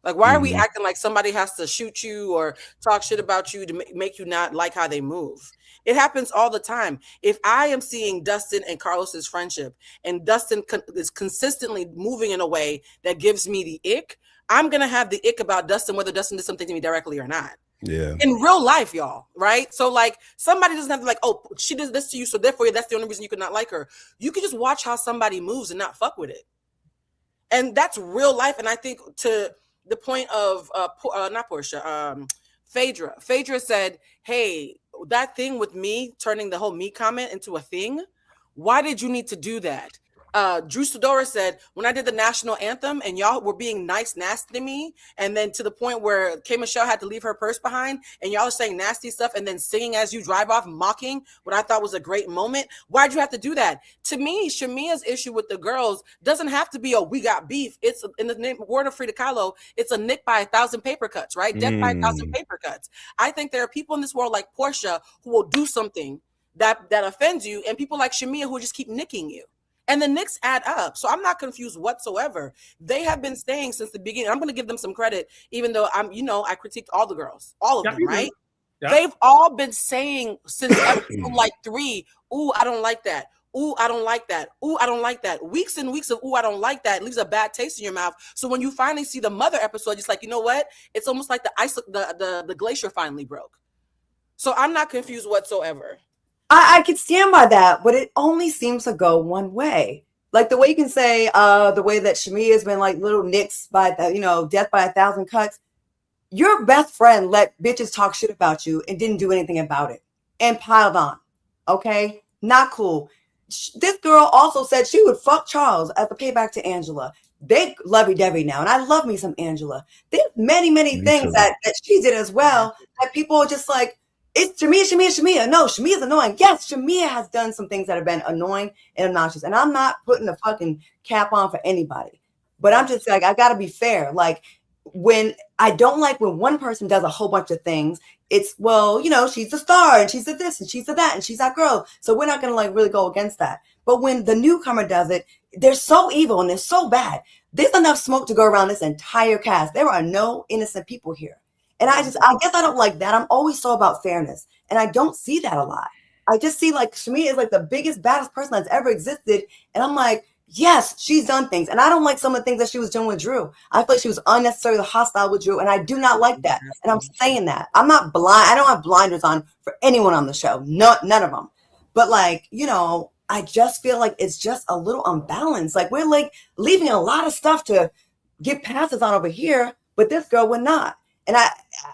Like, why are we acting like somebody has to shoot you or talk shit about you to make you not like how they move? It happens all the time. If I am seeing Dustin and Carlos's friendship and Dustin is consistently moving in a way that gives me the ick, I'm going to have the ick about Dustin, whether Dustin did something to me directly or not. Yeah. In real life, y'all, right? So like, somebody doesn't have to like, oh, she did this to you, so therefore that's the only reason you could not like her. You can just watch how somebody moves and not fuck with it. And that's real life. And I think to the point of not Porsha, Phaedra said, hey, that thing with me turning the whole me comment into a thing, why did you need to do that? Drew Sidora said, when I did the national anthem and y'all were being nasty to me, and then to the point where K. Michelle had to leave her purse behind, and y'all are saying nasty stuff and then singing as you drive off, mocking what I thought was a great moment. Why'd you have to do that? To me, Shamea's issue with the girls doesn't have to be, oh, we got beef. It's in the word of Frida Kahlo, it's a nick by 1,000 paper cuts, right? Death by 1,000 paper cuts. I think there are people in this world like Porsha who will do something that offends you, and people like Shamea who just keep nicking you. And the nicks add up. So I'm not confused whatsoever. They have been staying since the beginning. I'm going to give them some credit, even though I critiqued all the girls, all of them, right? Yeah. They've all been saying since episode like 3, ooh, I don't like that. Ooh, I don't like that. Ooh, I don't like that. Weeks and weeks of ooh, I don't like that leaves a bad taste in your mouth. So when you finally see the mother episode, it's like, you know what? It's almost like the glacier finally broke. So I'm not confused whatsoever. I could stand by that, but it only seems to go one way. Like the way you can say the way that Shamea has been like little nicks by death by 1,000 cuts. Your best friend let bitches talk shit about you and didn't do anything about it and piled on. Okay, not cool. This girl also said she would fuck Charles as a payback to Angela. They lovey-dovey now, and I love me some Angela. There's many things that she did as well that people are just like, it's Shamea. No, Shamea's annoying. Yes, Shamea has done some things that have been annoying and obnoxious. And I'm not putting a fucking cap on for anybody. But I'm just like, I got to be fair. Like, when I don't like when one person does a whole bunch of things, it's, well, she's a star and she's a this and she's a that and she's that girl. So we're not going to like really go against that. But when the newcomer does it, they're so evil and they're so bad. There's enough smoke to go around this entire cast. There are no innocent people here. And I guess I don't like that. I'm always so about fairness. And I don't see that a lot. I just see like Shamea is like the biggest, baddest person that's ever existed. And I'm like, yes, she's done things. And I don't like some of the things that she was doing with Drew. I feel like she was unnecessarily hostile with Drew. And I do not like that. And I'm saying that. I'm not blind. I don't have blinders on for anyone on the show. None of them. But like, I just feel like it's just a little unbalanced. Like we're like leaving a lot of stuff to get passes on over here. But this girl would not. And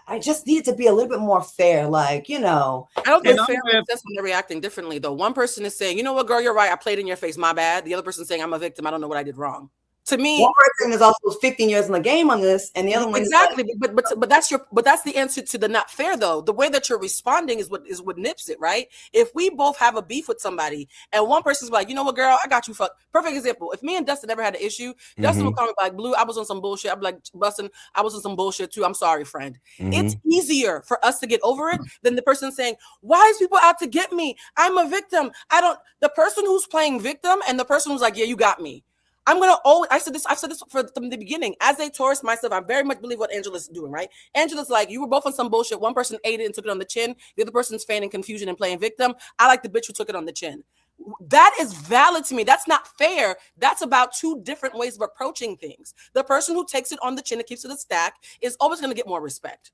I just need it to be a little bit more fair, like, I don't think fair makes sense when they're reacting differently, though. One person is saying, you know what, girl, you're right. I played in your face. My bad. The other person saying, I'm a victim. I don't know what I did wrong. To me, one person is also 15 years in the game on this, and the other one exactly. But that's the answer to the not fair though. The way that you're responding is what nips it, right? If we both have a beef with somebody, and one person's like, you know what, girl, I got you. Fuck. Perfect example. If me and Dustin never had an issue, Dustin would call me like, Blue, I was on some bullshit. I'm like, Bustin, I was on some bullshit too. I'm sorry, friend. It's easier for us to get over it than the person saying, why is people out to get me? I'm a victim. The person who's playing victim and the person who's like, yeah, you got me. I'm going to always, I've said this from the beginning. As a Taurus myself, I very much believe what Angela's doing, right? Angela's like, you were both on some bullshit. One person ate it and took it on the chin. The other person's feigning confusion and playing victim. I like the bitch who took it on the chin. That is valid to me. That's not fair. That's about two different ways of approaching things. The person who takes it on the chin and keeps it a stack is always going to get more respect.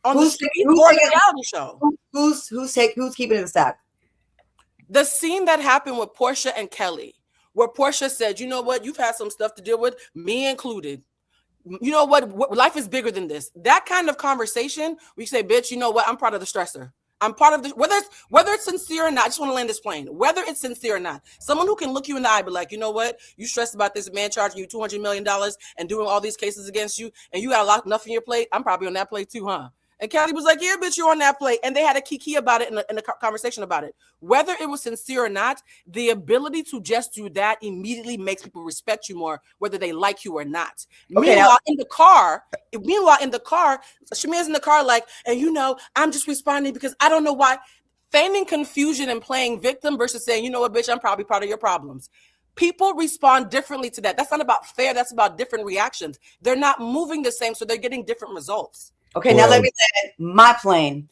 On the street or the reality show. Who's keeping it a stack? The scene that happened with Porsha and Kelly, where Porsha said, you know what, you've had some stuff to deal with, me included. You know what, life is bigger than this. That kind of conversation, we say, bitch, you know what, I'm part of the stressor. I'm part of the, whether it's sincere or not, I just want to land this plane. Whether it's sincere or not, someone who can look you in the eye, be like, you know what, you stressed about this man charging you $200 million and doing all these cases against you, and you got a lot enough in your plate. I'm probably on that plate too, huh? And Kelly was like, yeah, bitch, you're on that plate. And they had a kiki about it in the conversation about it. Whether it was sincere or not, the ability to just do that immediately makes people respect you more, whether they like you or not. Okay, meanwhile, in the car, Shamea's in the car like, and I'm just responding because I don't know why. Feigning confusion and playing victim versus saying, you know what, bitch, I'm probably part of your problems. People respond differently to that. That's not about fair. That's about different reactions. They're not moving the same, so they're getting different results. Okay, now let me land my plane.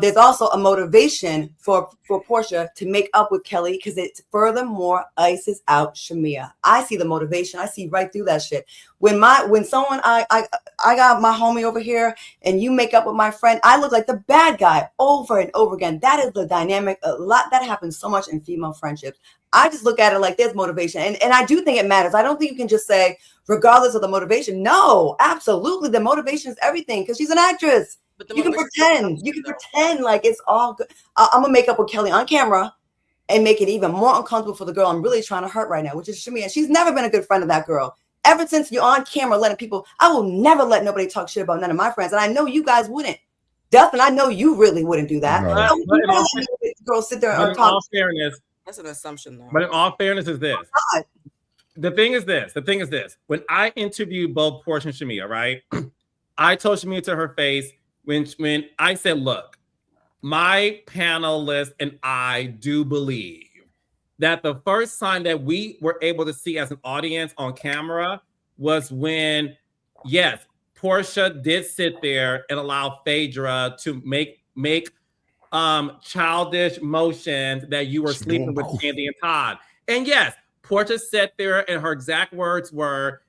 There's also a motivation for Porsha to make up with Kelly because it furthermore ices out Shamea. I see the motivation. I see right through that shit. When someone I got my homie over here and you make up with my friend, I look like the bad guy over and over again. That is the dynamic. A lot that happens so much in female friendships. I just look at it like there's motivation. And I do think it matters. I don't think you can just say, regardless of the motivation. No, absolutely. The motivation is everything because she's an actress. But you can pretend. You can pretend like it's all good. I'm going to make up with Kelly on camera and make it even more uncomfortable for the girl I'm really trying to hurt right now, which is Shamea. She's never been a good friend of that girl. Ever since you're on camera letting people, I will never let nobody talk shit about none of my friends. And I know you guys wouldn't. Dustin, I know you really wouldn't do that. No. Girls sit there and in talk. all fairness, That's an assumption, though. but in all fairness is this. God. The thing is this. When I interviewed both Porsha and Shamea, right? I told Shamea to her face when I said, look, my panelists and I do believe that the first sign that we were able to see as an audience on camera was when, yes, Porsha did sit there and allow Phaedra to make childish motions that you were sleeping with Candy and Todd. And yes, Porsha sat there and her exact words were,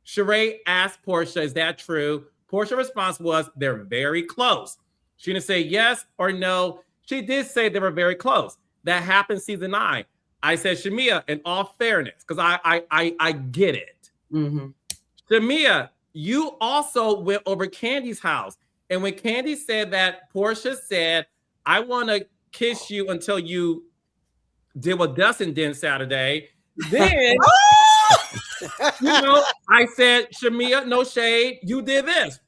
Sheree asked Porsha, is that true? Porsha's response was, they're very close. She didn't say yes or no. She did say they were very close. That happened season 9. I said, Shamea, in all fairness, because I get it. Mm-hmm. Shamea, you also went over Candy's house. And when Candy said that, Porsha said, I want to kiss you until you did what Dustin did Saturday. Then, I said, Shamea, no shade, you did this.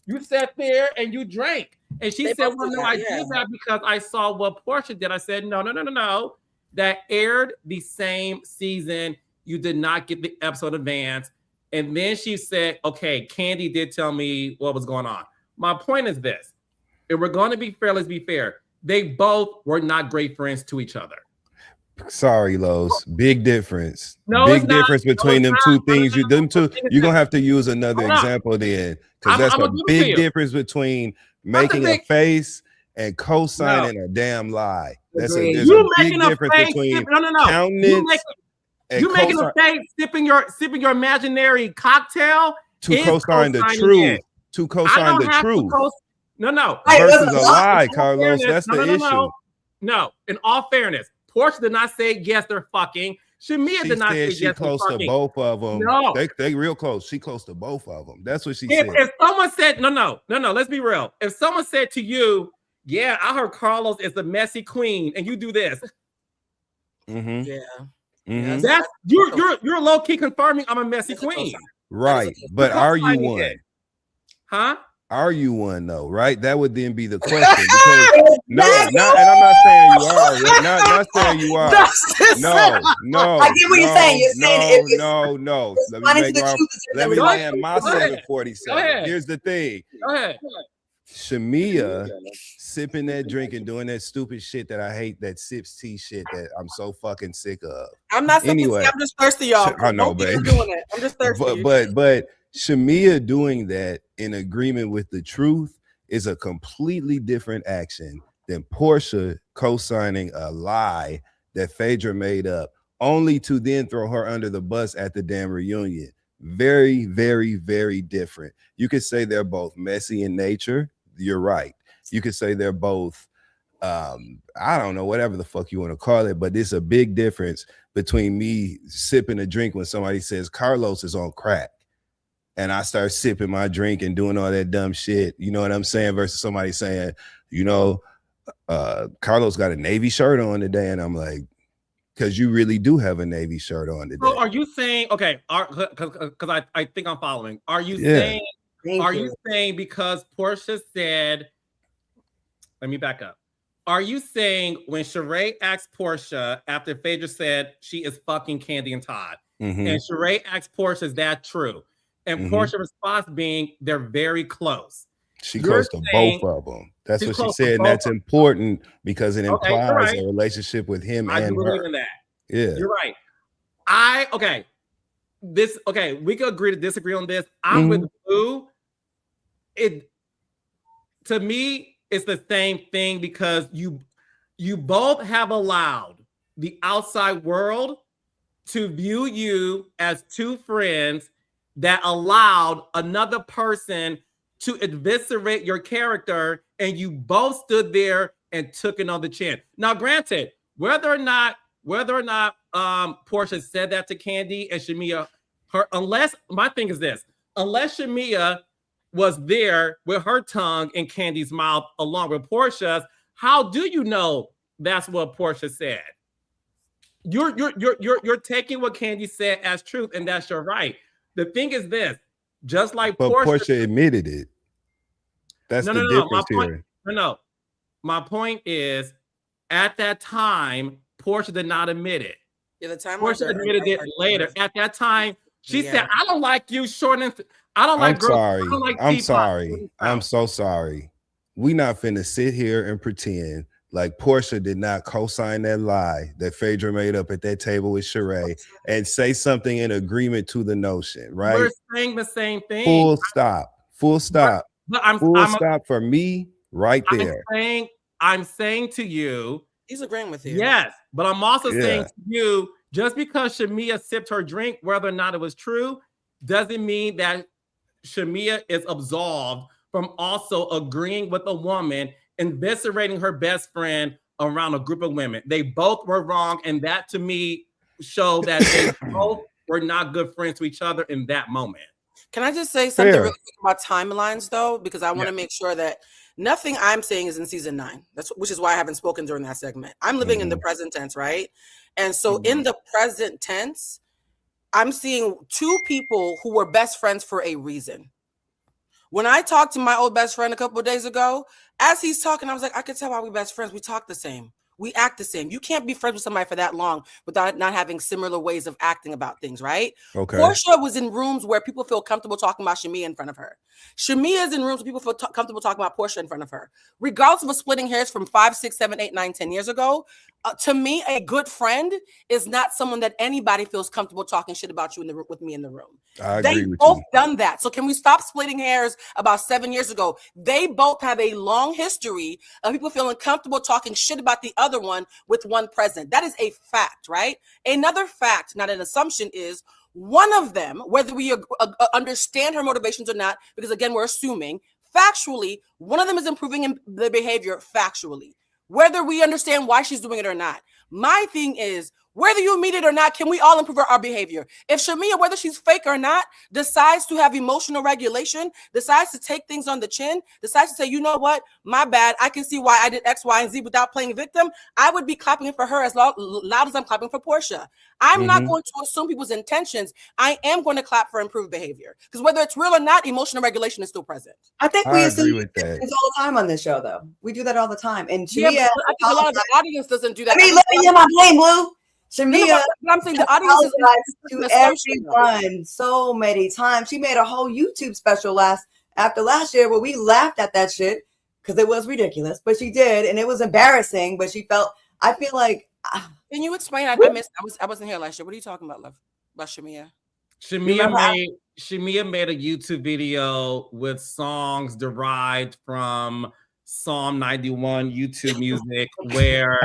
You sat there and you drank. And she said, well, no, I did that because I saw what Porsha did. I said, no. That aired the same season. You did not get the episode advance. And then she said, okay, Candy did tell me what was going on. My point is this. If we're going to be fair, let's be fair. They both were not great friends to each other. Sorry, Lowe's. Big difference. No, big difference between them two things. You're gonna have to use another example then, because that's a big difference between making a face and co-signing a damn lie. There's a big difference between countenance. You making a face, sipping your imaginary cocktail to co-sign the truth. To co-sign the truth. No. Versus a lie, Carlos. That's the issue. No, in all fairness, Porsha did not say yes, they're fucking. Shamea did not say yes, she close to both of them. No, they real close. She close to both of them. That's what she said. If someone said no, let's be real. If someone said to you, "Yeah, I heard Carlos is the messy queen," and you do this, that's you're low key confirming I'm a messy queen, right? But are you one? Huh? Are you one though? Right? That would then be the question. Because, and I'm not saying you are. Not saying you are. No. I get what you're saying. You're saying no. Let me land my 747. Here's the thing. Go ahead. Shamea sipping that drink and doing that stupid shit that I hate, that sips tea shit that I'm so fucking sick of. I'm not anyway. I'm just thirsty, y'all. I know, baby. Doing it. I'm just thirsty. But Shamea doing that in agreement with the truth is a completely different action than Porsha co-signing a lie that Phaedra made up, only to then throw her under the bus at the damn reunion. Very, very, very different. You could say they're both messy in nature. You're right. You could say they're both, I don't know, whatever the fuck you want to call it, but it's a big difference between me sipping a drink when somebody says Carlos is on crack, and I start sipping my drink and doing all that dumb shit, you know what I'm saying, versus somebody saying, Carlos got a Navy shirt on today, and I'm like, because you really do have a Navy shirt on today. So are you saying, okay, because I think I'm following. Are you saying, you saying because Porsha said, let me back up. Are you saying when Sheree asked Porsha after Phaedra said she is fucking Candy and Todd, and Sheree asked Porsha, is that true? And Porsha's response being, they're very close. She close to both of them. That's what she said, and that's important because it implies a relationship with him and her. In that. Yeah, you're right. We could agree to disagree on this. I'm with Blue. To me, it's the same thing because you both have allowed the outside world to view you as two friends that allowed another person to eviscerate your character, and you both stood there and took it on the chin. Now, granted, whether or not Porsha said that to Candy and Shamea, unless Shamea was there with her tongue in Candy's mouth along with Porsha's, how do you know that's what Porsha said. You're taking what Candy said as truth, and that's your right. The thing is this, just like But Porsha admitted it. That's the difference here. No. My point is, at that time, Porsha did not admit it. Yeah, the time Porsha admitted it later. At that time, she said, "I don't like you short and I don't like girls. Sorry. I don't like I'm teapot." sorry. I'm so sorry. We not finna sit here and pretend like Porsha did not co-sign that lie that Phaedra made up at that table with Sheree and say something in agreement to the notion, right? We're saying the same thing. Full stop. Full stop. But Full stop for me right there. I'm saying to you, he's agreeing with you. Yes, but I'm also saying to you, just because Shamea sipped her drink, whether or not it was true, doesn't mean that Shamea is absolved from also agreeing with a woman and eviscerating her best friend around a group of women. They both were wrong, and that to me showed that they both were not good friends to each other in that moment. Can I just say something really quick about timelines, though? Because I want to make sure that nothing I'm saying is in season 9. Which is why I haven't spoken during that segment. I'm living in the present tense, right? And so in the present tense, I'm seeing 2 people who were best friends for a reason. When I talked to my old best friend a couple of days ago, as he's talking, I was like, I could tell why we're best friends. We talk the same. We act the same. You can't be friends with somebody for that long without not having similar ways of acting about things, right? Okay. Porsha was in rooms where people feel comfortable talking about Shamea in front of her. Shamea is in rooms where people feel comfortable talking about Porsha in front of her. Regardless of us splitting hairs from 5, 6, 7, 8, 9, 10 years ago, to me, a good friend is not someone that anybody feels comfortable talking shit about you with me in the room. I agree with both you. done that. So can we stop splitting hairs about 7 years ago? They both have a long history of people feeling comfortable talking shit about the other one with one present. That is a fact, right? Another fact, not an assumption, is one of them, whether we understand her motivations or not, because again, we're assuming, factually, one of them is improving in their behavior factually. Whether we understand why she's doing it or not. My thing is, whether you meet it or not, can we all improve our behavior? If Shamea, whether she's fake or not, decides to have emotional regulation, decides to take things on the chin, decides to say, you know what, my bad, I can see why I did X, Y, and Z without playing victim, I would be clapping for her as loud as I'm clapping for Porsha. I'm not going to assume people's intentions. I am going to clap for improved behavior. Because whether it's real or not, emotional regulation is still present. I think we assume with that all the time on this show, though. We do that all the time. And Shamea, I think a lot of the audience doesn't do that. I mean, let me hear my blame, Blue. Shamea, I'm saying the audience to everyone so many times. She made a whole YouTube special after last year where we laughed at that shit because it was ridiculous, but she did, and it was embarrassing. But she felt. I feel like. Can you explain? I missed. I wasn't here last year. What are you talking about, love? About Shamea? Shamea made a YouTube video with songs derived from Psalm 91 YouTube music where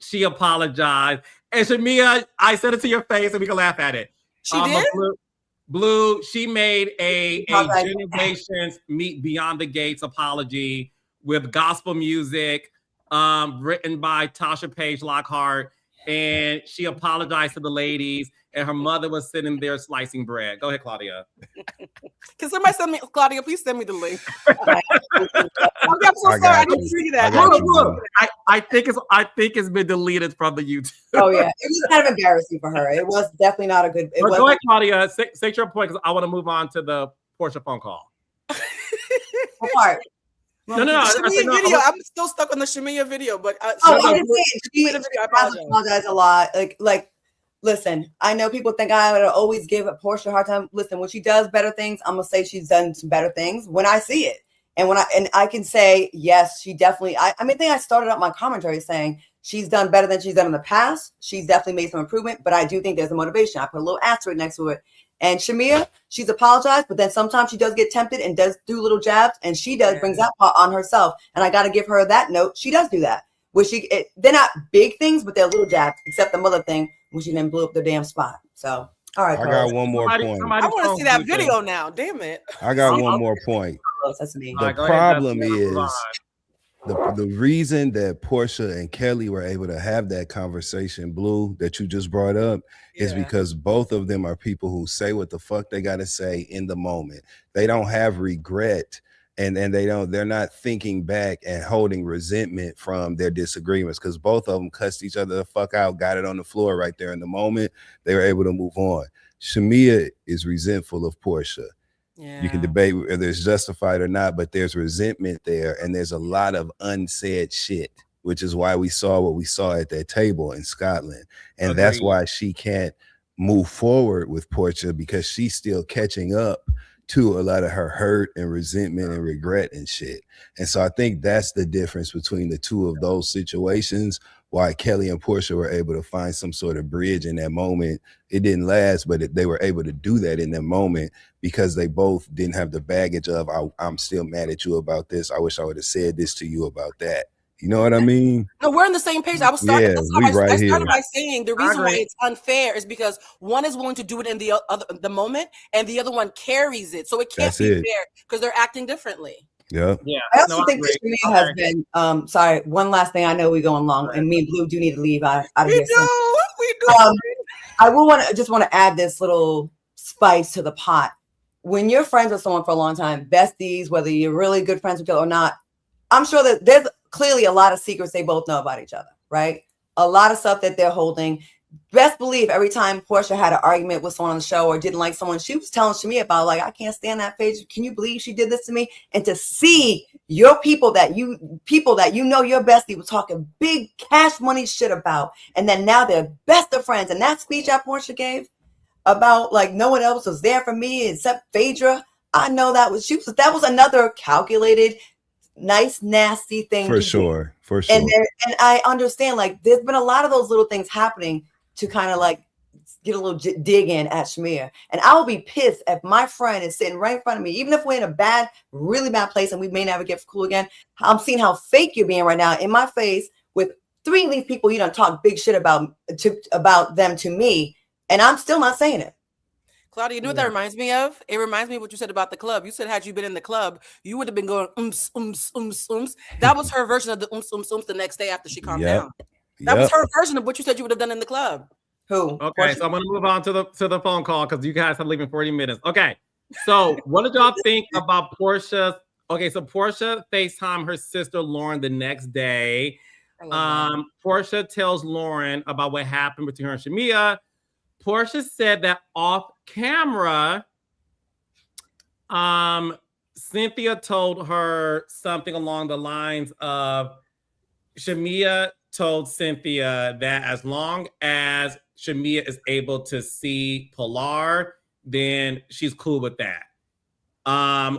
she apologized. And Shamea, I said it to your face and we can laugh at it. She did? Blue, she made a Generations Meet Beyond the Gates apology with gospel music written by Tasha Page Lockhart. And she apologized to the ladies, and her mother was sitting there slicing bread. Go ahead, Claudia. Can somebody send me, Claudia, please send me the link. I'm so sorry, I didn't see that. I think it's been deleted from the YouTube. Oh yeah, it was kind of embarrassing for her. It was definitely not a good. Go ahead, Claudia. Say your point because I want to move on to the Porsha phone call. What part? No. Video. I'm still stuck on the Shamea video, but I apologize a lot. Like, listen, I know people think I would always give Porsha a hard time. Listen, when she does better things, I'm gonna say she's done some better things when I see it, and I can say yes, she definitely. I think I started out my commentary saying she's done better than she's done in the past. She's definitely made some improvement, but I do think there's a motivation. I put a little asterisk next to it. And Shamea, she's apologized, but then sometimes she does get tempted and does do little jabs, and she does brings that part on herself. And I got to give her that note. She does do that. Where they're not big things, but they're little jabs. Except the mother thing, when she then blew up the damn spot. So, all right. I got one more point. I want to see that video now. Damn it. I got one more point. That's me. The problem is the reason that Porsha and Kelly were able to have that conversation, Blue, that you just brought up, is because both of them are people who say what the fuck they got to say in the moment. They don't have regret and they're not thinking back and holding resentment from their disagreements, because both of them cussed each other the fuck out, got it on the floor right there in the moment. They were able to move on. Shamea is resentful of Porsha. Yeah. You can debate whether it's justified or not, but there's resentment there, and there's a lot of unsaid shit, which is why we saw what we saw at that table in Scotland. And Agreed. That's why she can't move forward with Porsha, because she's still catching up to a lot of her hurt and resentment and regret and shit. And so I think that's the difference between the two of those situations, why Kelly and Porsha were able to find some sort of bridge in that moment. It didn't last, but they were able to do that in that moment because they both didn't have the baggage of, I'm still mad at you about this. I wish I would have said this to you about that. You know what I mean? No, we're on the same page. I was starting. Yeah, I started by saying the reason why it's unfair is because one is willing to do it in the moment, and the other one carries it. So it can't be fair because they're acting differently. Yeah. I also think that Shamea has been. Sorry, one last thing. I know we're going long, and me and Blue do need to leave out of here. We do. I will want to add this little spice to the pot. When you're friends with someone for a long time, besties, whether you're really good friends with each other or not, I'm sure that there's clearly a lot of secrets they both know about each other, right? A lot of stuff that they're holding. Best believe every time Porsha had an argument with someone on the show or didn't like someone, she was telling Shamea about, like, I can't stand that page. Can you believe she did this to me? And to see your people that you know your bestie was talking big cash money shit about, and then now they're best of friends. And that speech that Porsha gave about, like, no one else was there for me except Phaedra, I know that was another calculated, nice, nasty thing. For sure. And I understand, like, there's been a lot of those little things happening to kind of like get a little dig in at Shamea. And I will be pissed if my friend is sitting right in front of me, even if we're in a really bad place and we may never get cool again. I'm seeing how fake you're being right now in my face with 3 of these people you don't talk big shit about them to me, and I'm still not saying it. Claudia, you know what that reminds me of? It reminds me of what you said about the club. You said had you been in the club, you would have been going That was her version of the the next day after she calmed down. That was her version of what you said you would have done in the club. Who? Okay, so I'm gonna move on to the phone call because you guys have leaving 40 minutes. Okay, so what did y'all think about Porsha's? Okay, so Porsha FaceTime her sister Lauren the next day. Porsha tells Lauren about what happened between her and Shamea. Porsha said that off camera, Cynthia told her something along the lines of Shamea told Cynthia that as long as Shamea is able to see Pilar, then she's cool with that.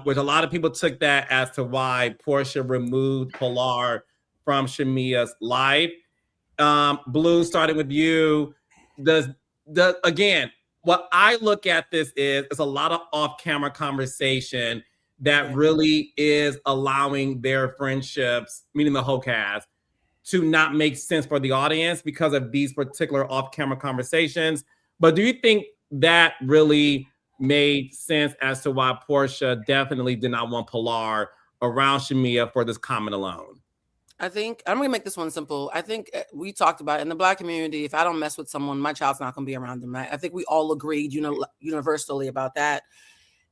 Which a lot of people took that as to why Porsha removed Pilar from Shamea's life. Blue, starting with you, again, what I look at this is a lot of off-camera conversation that really is allowing their friendships, meaning the whole cast, to not make sense for the audience because of these particular off-camera conversations. But do you think that really made sense as to why Porsha definitely did not want Pilar around Shamea for this comment alone? I think I'm going to make this one simple. I think we talked about it in the Black community. If I don't mess with someone, my child's not going to be around them. I think we all agreed, universally about that.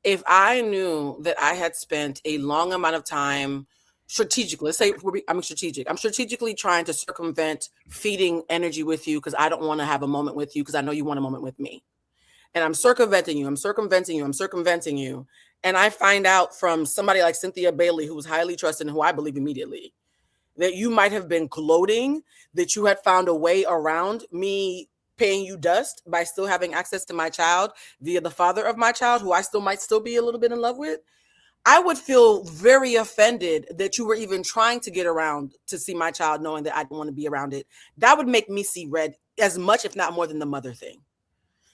If I knew that I had spent a long amount of time strategically, let's say I'm strategic. I'm strategically trying to circumvent feeding energy with you because I don't want to have a moment with you because I know you want a moment with me. And I'm circumventing you. And I find out from somebody like Cynthia Bailey, who's highly trusted and who I believe immediately, that you might have been gloating, that you had found a way around me paying you dust by still having access to my child via the father of my child, who I might still be a little bit in love with. I would feel very offended that you were even trying to get around to see my child, knowing that I didn't want to be around it. That would make me see red as much, if not more, than the mother thing.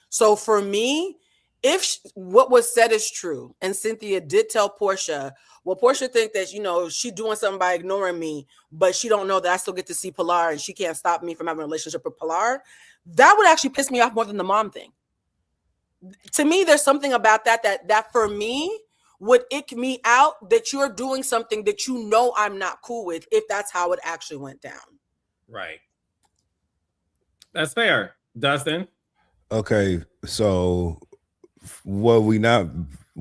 So for me, if what was said is true, and Cynthia did tell Porsha, well, Porsha think that, she doing something by ignoring me, but she don't know that I still get to see Pilar and she can't stop me from having a relationship with Pilar. That would actually piss me off more than the mom thing. To me, there's something about that for me would ick me out, that you're doing something that I'm not cool with, if that's how it actually went down. Right. That's fair. Dustin? Okay, so what we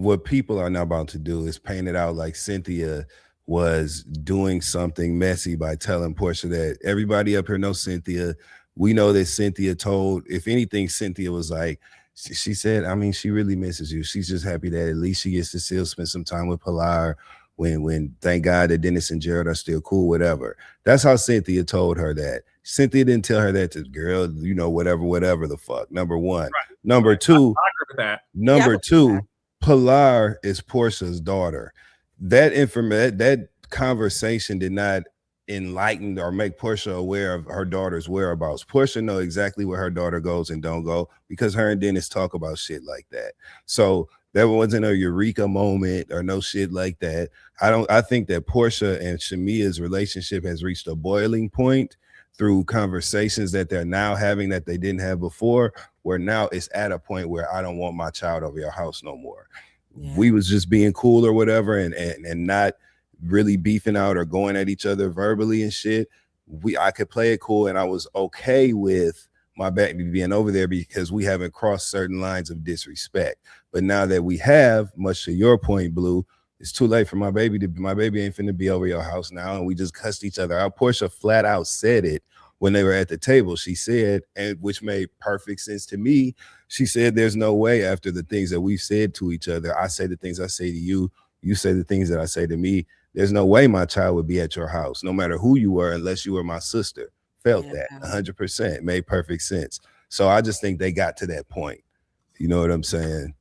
what people are now about to do is paint it out like Cynthia was doing something messy by telling Porsha that everybody up here knows Cynthia. We know that Cynthia told, if anything, Cynthia was like, she said, I mean, she really misses you. She's just happy that at least she gets to still spend some time with Pilar when thank God that Dennis and Gerald are still cool, whatever. That's how Cynthia told her that. Cynthia didn't tell her that to girl, you know, whatever the fuck. Number one. Right. Number two, I agree with that. Number two, Pilar is Porsha's daughter. That that conversation did not enlighten or make Porsha aware of her daughter's whereabouts. Porsha know exactly where her daughter goes and don't go because her and Dennis talk about shit like that. So there wasn't a eureka moment or no shit like that. I think that Porsha and Shamea's relationship has reached a boiling point through conversations that they're now having that they didn't have before, where now it's at a point where I don't want my child over your house no more. Yeah. We was just being cool or whatever and not really beefing out or going at each other verbally and shit. I could play it cool and I was okay with my baby being over there because we haven't crossed certain lines of disrespect. But now that we have, much to your point, Blue, it's too late for my baby ain't finna be over your house now. And we just cussed each other out. Porsha flat out said it when they were at the table. She said, and which made perfect sense to me. She said, there's no way after the things that we've said to each other, I say the things I say to you, you say the things that I say to me. There's no way my child would be at your house, no matter who you were, unless you were my sister. Felt that 100%, made perfect sense. So I just think they got to that point. You know what I'm saying?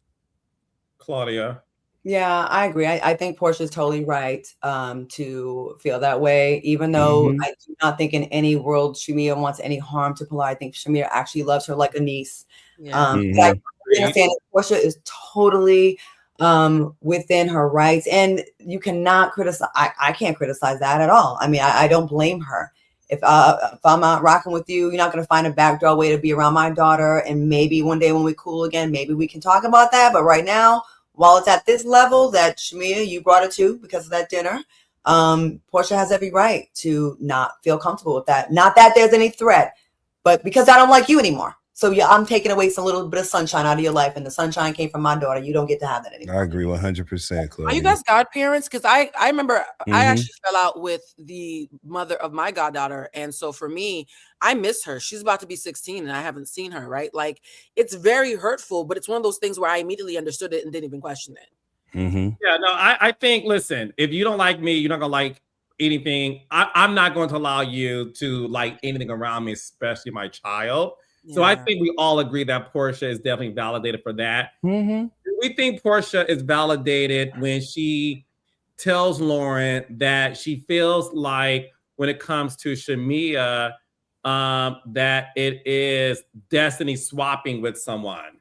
Claudia. Yeah, I agree. I think Porsha is totally right to feel that way, even though I do not think in any world Shamea wants any harm to Pilar. I think Shamea actually loves her like a niece. I understand that Porsha is totally within her rights, and you cannot criticize. I can't criticize that at all. I mean, I don't blame her. If I'm not rocking with you, you're not going to find a backdoor way to be around my daughter. And maybe one day when we cool again, maybe we can talk about that. But right now, while it's at this level that Shamea, you brought it to because of that dinner, Porsha has every right to not feel comfortable with that. Not that there's any threat, but because I don't like you anymore. So yeah, I'm taking away some little bit of sunshine out of your life, and the sunshine came from my daughter. You don't get to have that anymore. I agree 100%, Chloe. Are you guys godparents? Because I remember I actually fell out with the mother of my goddaughter, and so for me, I miss her. She's about to be 16, and I haven't seen her. Right, like it's very hurtful, but it's one of those things where I immediately understood it and didn't even question it. Yeah, no, I think. Listen, if you don't like me, you're not gonna like anything. I'm not going to allow you to like anything around me, especially my child. So I think we all agree that Porsha is definitely validated for that. We think Porsha is validated when she tells Lauren that she feels like when it comes to Shamea, that it is destiny swapping with someone.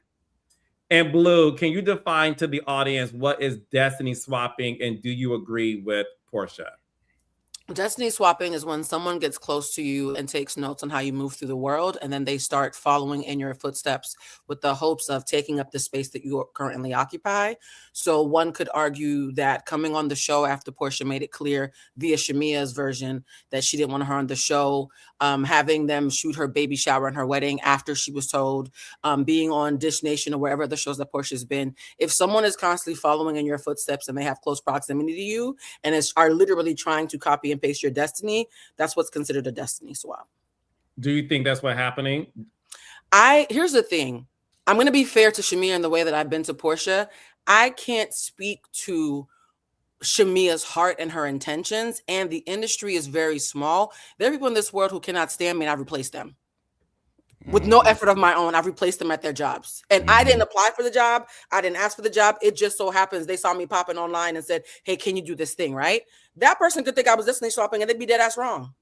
And Blue, can you define to the audience what is destiny swapping, and do you agree with Porsha? Destiny swapping is when someone gets close to you and takes notes on how you move through the world, and then they start following in your footsteps with the hopes of taking up the space that you currently occupy. So one could argue that coming on the show after Porsha made it clear via Shamea's version that she didn't want her on the show, having them shoot her baby shower and her wedding after she was told, being on Dish Nation or wherever the shows that Portia's been. If someone is constantly following in your footsteps and they have close proximity to you and are literally trying to copy and paste your destiny, that's what's considered a destiny swap. Do you think that's what's happening? Here's the thing. I'm going to be fair to Shamea in the way that I've been to Porsha. I can't speak to Shamea's heart and her intentions, and the industry is very small. There are people in this world who cannot stand me, and I've replaced them. With no effort of my own, I've replaced them at their jobs. And I didn't apply for the job. I didn't ask for the job. It just so happens they saw me popping online and said, hey, can you do this thing, right? That person could think I was destiny swapping and they'd be dead ass wrong.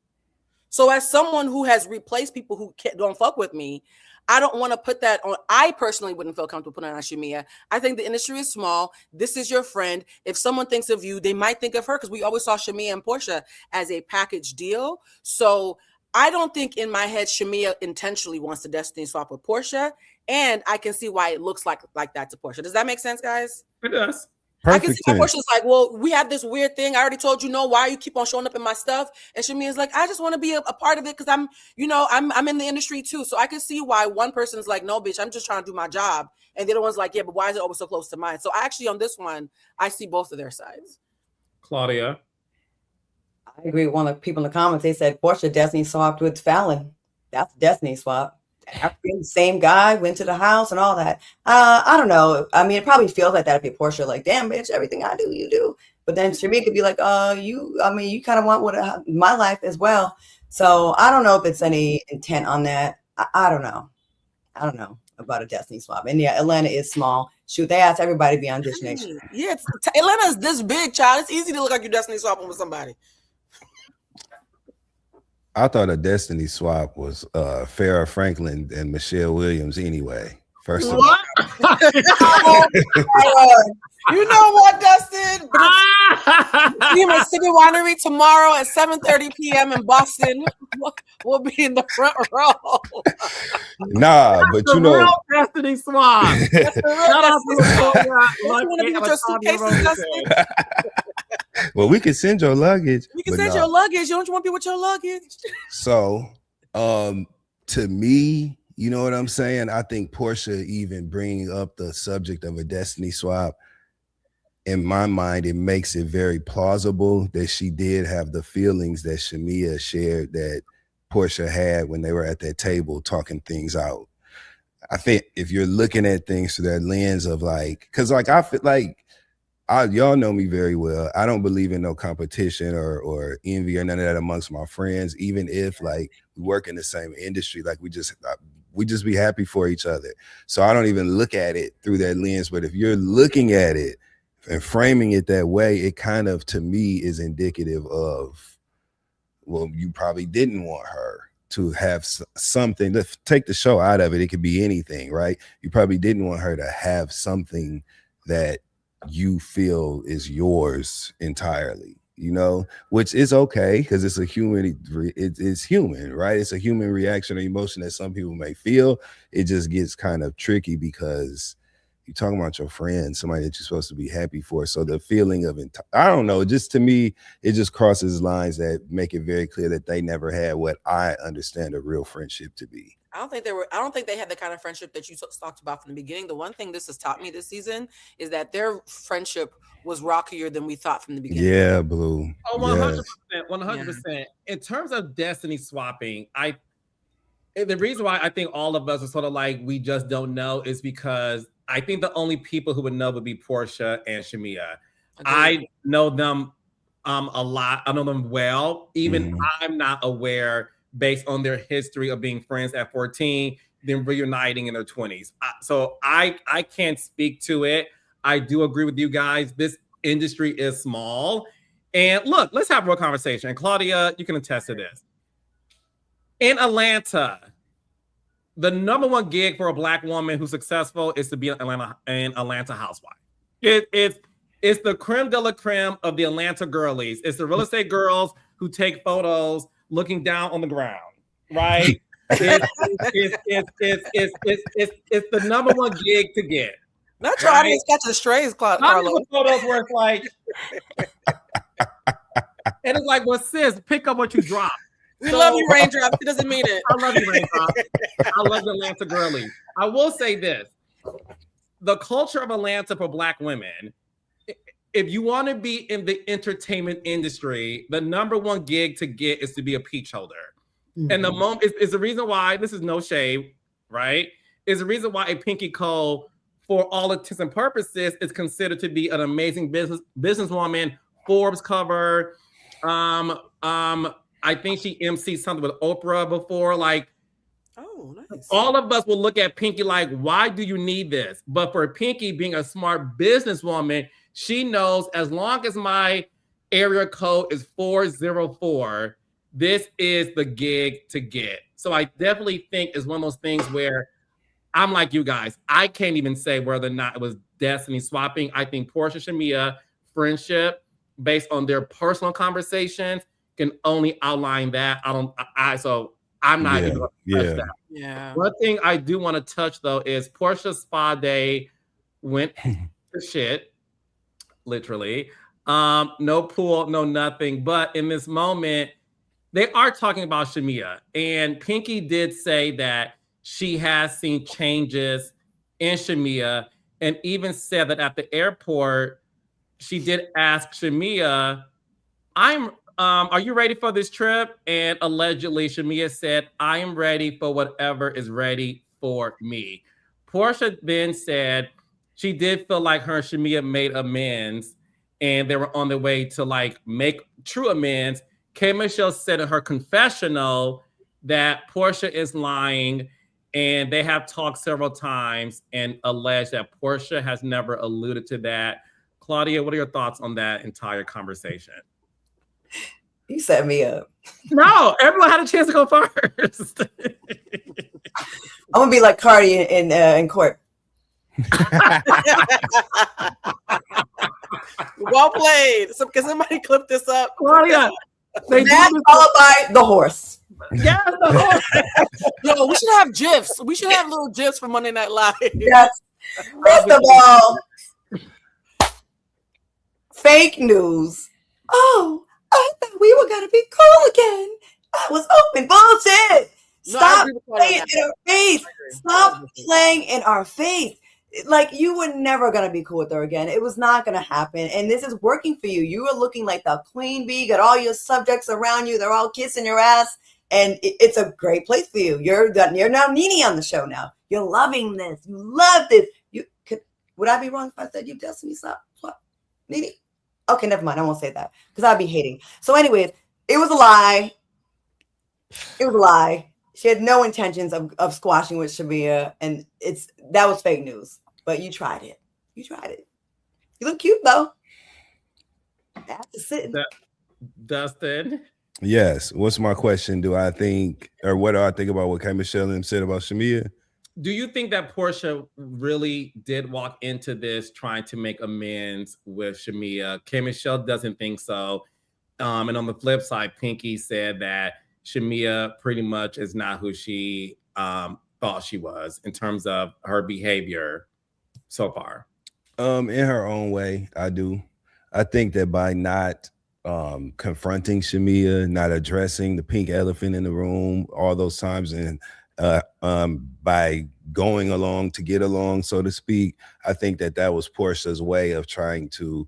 So as someone who has replaced people who don't fuck with me, I don't want to put that on. I personally wouldn't feel comfortable putting it on Shamea. I think the industry is small. This is your friend. If someone thinks of you, they might think of her, because we always saw Shamea and Porsha as a package deal. So I don't think in my head Shamea intentionally wants to destiny swap with Porsha, and I can see why it looks like that to Porsha. Does that make sense, guys? It does. Perfect I can see how 10. Porsha's like, well, we had this weird thing. I already told you no. Why you keep on showing up in my stuff? And Shamea's like, I just want to be a part of it because I'm in the industry too. So I can see why one person's like, no, bitch, I'm just trying to do my job. And the other one's like, yeah, but why is it always so close to mine? So actually on this one, I see both of their sides. Claudia. I agree with one of the people in the comments. They said Porsha Destiny swapped with Fallon. That's Destiny swap. African, same guy, went to the house and all that. I don't know. I mean, it probably feels like that if you're Porsha, like, damn, bitch, everything I do, you do. But then Shamea could be like, you kind of want my life as well. So I don't know if it's any intent on that. I don't know. I don't know about a Destiny swap. And yeah, Atlanta is small. Shoot, they asked everybody to be on Dish Nation. Yeah, Atlanta's this big, child. It's easy to look like you're Destiny swapping with somebody. I thought a Destiny swap was Farrah Franklin and Michelle Williams anyway. First of all. You know what, Dustin? But City Winery tomorrow at 7:30 p.m. in Boston. We'll be in the front row. Nah, but you know, real Destiny swap. That's the real Destiny swap. You want to be with your suitcases, Dustin? Well, we can send your luggage. We can send your luggage. Don't you want to be with your luggage? So, to me, you know what I'm saying? I think Porsha even bringing up the subject of a Destiny swap, in my mind, it makes it very plausible that she did have the feelings that Shamea shared that Porsha had when they were at that table talking things out. I think if you're looking at things through that lens of like, because like I feel like y'all know me very well. I don't believe in no competition or envy or none of that amongst my friends, even if like we work in the same industry, like we just be happy for each other. So I don't even look at it through that lens. But if you're looking at it and framing it that way, it kind of, to me, is indicative of, well, you probably didn't want her to have something. Let's take the show out of it. It could be anything, right? You probably didn't want her to have something that you feel is yours entirely, you know, which is okay because it's a human, it's human, right? It's a human reaction or emotion that some people may feel. It just gets kind of tricky because you're talking about your friend, somebody that you're supposed to be happy for. So the feeling of, I don't know, just to me, it just crosses lines that make it very clear that they never had what I understand a real friendship to be. I don't think they had the kind of friendship that you talked about from the beginning. The one thing this has taught me this season is that their friendship was rockier than we thought from the beginning. Yeah, Blue. Oh, 100%. 100%. In terms of Destiny swapping, the reason why I think all of us are sort of like, we just don't know is because I think the only people who would know would be Porsha and Shamea. I know them a lot. I know them well. Even I'm not aware, based on their history of being friends at 14, then reuniting in their 20s. So I can't speak to it. I do agree with you guys. This industry is small. And look, let's have a real conversation. And Claudia, you can attest to this. In Atlanta, the number one gig for a Black woman who's successful is to be an Atlanta housewife. It's the creme de la creme of the Atlanta girlies. It's the real estate girls who take photos looking down on the ground, right? It's the number one gig to get. Not your audience catching strays, Carlo. Photos where it's like, and it's like, well, sis, pick up what you drop. We love you, Raindrops. It doesn't mean it. I love you, Raindrops. I love the Atlanta girlies. I will say this. The culture of Atlanta for Black women, if you want to be in the entertainment industry, the number one gig to get is to be a peach holder. And the moment is the reason why, this is no shade, right? Is the reason why a Pinky Cole, for all intents and purposes, is considered to be an amazing businesswoman, Forbes cover. I think she emceed something with Oprah before. Like, oh, nice. All of us will look at Pinky like, why do you need this? But for Pinky, being a smart businesswoman, she knows as long as my area code is 404, this is the gig to get. So I definitely think it's one of those things where I'm like you guys. I can't even say whether or not it was Destiny swapping. I think Porsha Shamea friendship, based on their personal conversations, can only outline that. So I'm not even going to touch that. Yeah. One thing I do want to touch though is Porscha's spa day went to shit. literally. No pool, no nothing. But in this moment, they are talking about Shamea. And Pinky did say that she has seen changes in Shamea, and even said that at the airport, she did ask Shamea, are you ready for this trip? And allegedly, Shamea said, I am ready for whatever is ready for me. Porsha then said she did feel like her and Shamea made amends, and they were on their way to like make true amends. K. Michelle said in her confessional that Porsha is lying, and they have talked several times and alleged that Porsha has never alluded to that. Claudia, what are your thoughts on that entire conversation? You set me up. No, everyone had a chance to go first. I'm gonna be like Cardi in court. Well played. So can somebody clip this up? Claudia, That's followed by the horse. Yeah, the horse. Yo, we should have GIFs. We should have little GIFs for Monday Night Live. Yes. First of all, fake news. Oh, I thought we were gonna be cool again. I was open. Bullshit. Stop playing in our face. Stop playing in our face. Like, you were never gonna be cool with her again. It was not gonna happen. And this is working for you. You are looking like the queen bee. Got all your subjects around you. They're all kissing your ass. And it's a great place for you. You're now Nene on the show now. You're loving this. You love this. Would I be wrong if I said you Destiny stop? What? Nene? Okay, never mind. I won't say that because I'd be hating. So anyways, it was a lie. It was a lie. She had no intentions of squashing with Shamea, and that was fake news. But you tried it. You tried it. You look cute though. After sitting. Dustin. Yes. What's my question? What do I think about what K. Michelle said about Shamea? Do you think that Porsha really did walk into this trying to make amends with Shamea? K. Michelle doesn't think so. And on the flip side, Pinky said that Shamea pretty much is not who she thought she was in terms of her behavior so far. In her own way, I do. I think that by not confronting Shamea, not addressing the pink elephant in the room all those times, and by going along to get along, so to speak, I think that was Porsha's way of trying to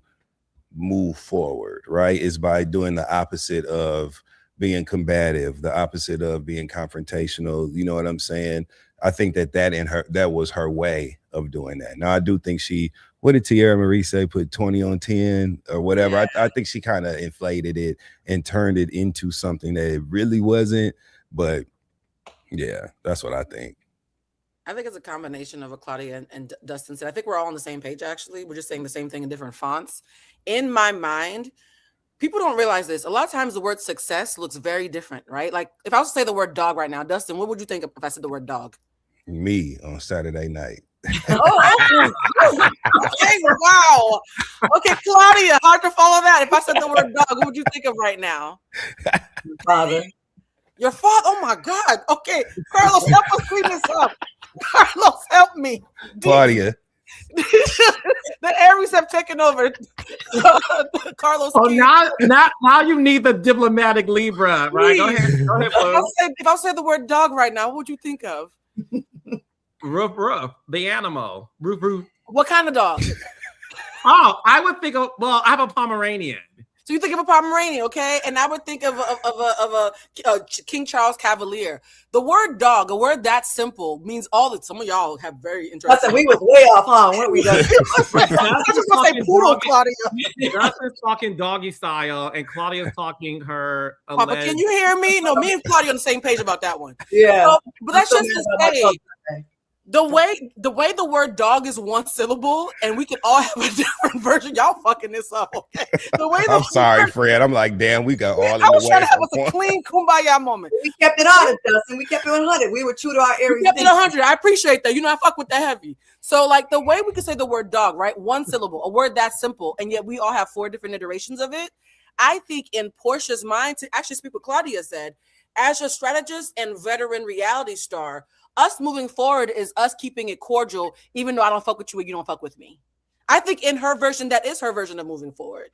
move forward, right? Is by doing the opposite of being combative, the opposite of being confrontational. You know what I'm saying? I think that was her way of doing that. Now, I do think what did Tierra Marie say? Put 20 on 10 or whatever. Yeah. I think she kind of inflated it and turned it into something that it really wasn't. But yeah, that's what I think. I think it's a combination of what Claudia and Dustin said. I think we're all on the same page, actually. We're just saying the same thing in different fonts. In my mind, people don't realize this. A lot of times the word success looks very different, right? Like if I was to say the word dog right now, Dustin, what would you think if I said the word dog? Me on Saturday night. Oh, okay, wow. Okay, Claudia, hard to follow that. If I said the word dog, what would you think of right now? Father. Your father? Oh my God. Okay, Carlos, help us clean this up. Carlos, help me. Claudia. The Aries have taken over. Carlos. Oh, now you need the diplomatic Libra, right? Go ahead. If I said the word dog right now, what would you think of? Roof, the animal. Roof. What kind of dog? Oh, I would think of, I have a Pomeranian. So you think of a Pomeranian, okay? And I would think of a King Charles Cavalier. The word dog, a word that simple, means some of y'all have very interesting. I said we was way off, huh? Weren't we? I just want to say poodle, Claudia. Justin's talking doggy style, and Claudia's talking her. Papa, can you hear me? No, me and Claudia on the same page about that one. Yeah. So, but that's just to say. The way the word dog is one syllable, and we can all have a different version. Y'all fucking this up, okay? I'm sorry, Fred. I'm like, damn, we got all. I was trying to have us a clean kumbaya moment. We kept it honest, Dustin. We kept it 100. We were true to our Aries. We kept it 100. I appreciate that. You know, I fuck with that heavy. So, like the way we can say the word dog, right? One syllable, a word that simple, and yet we all have 4 different iterations of it. I think in Porsha's mind, to actually speak what Claudia said, as a strategist and veteran reality star, us moving forward is us keeping it cordial, even though I don't fuck with you and you don't fuck with me. I think in her version, that is her version of moving forward.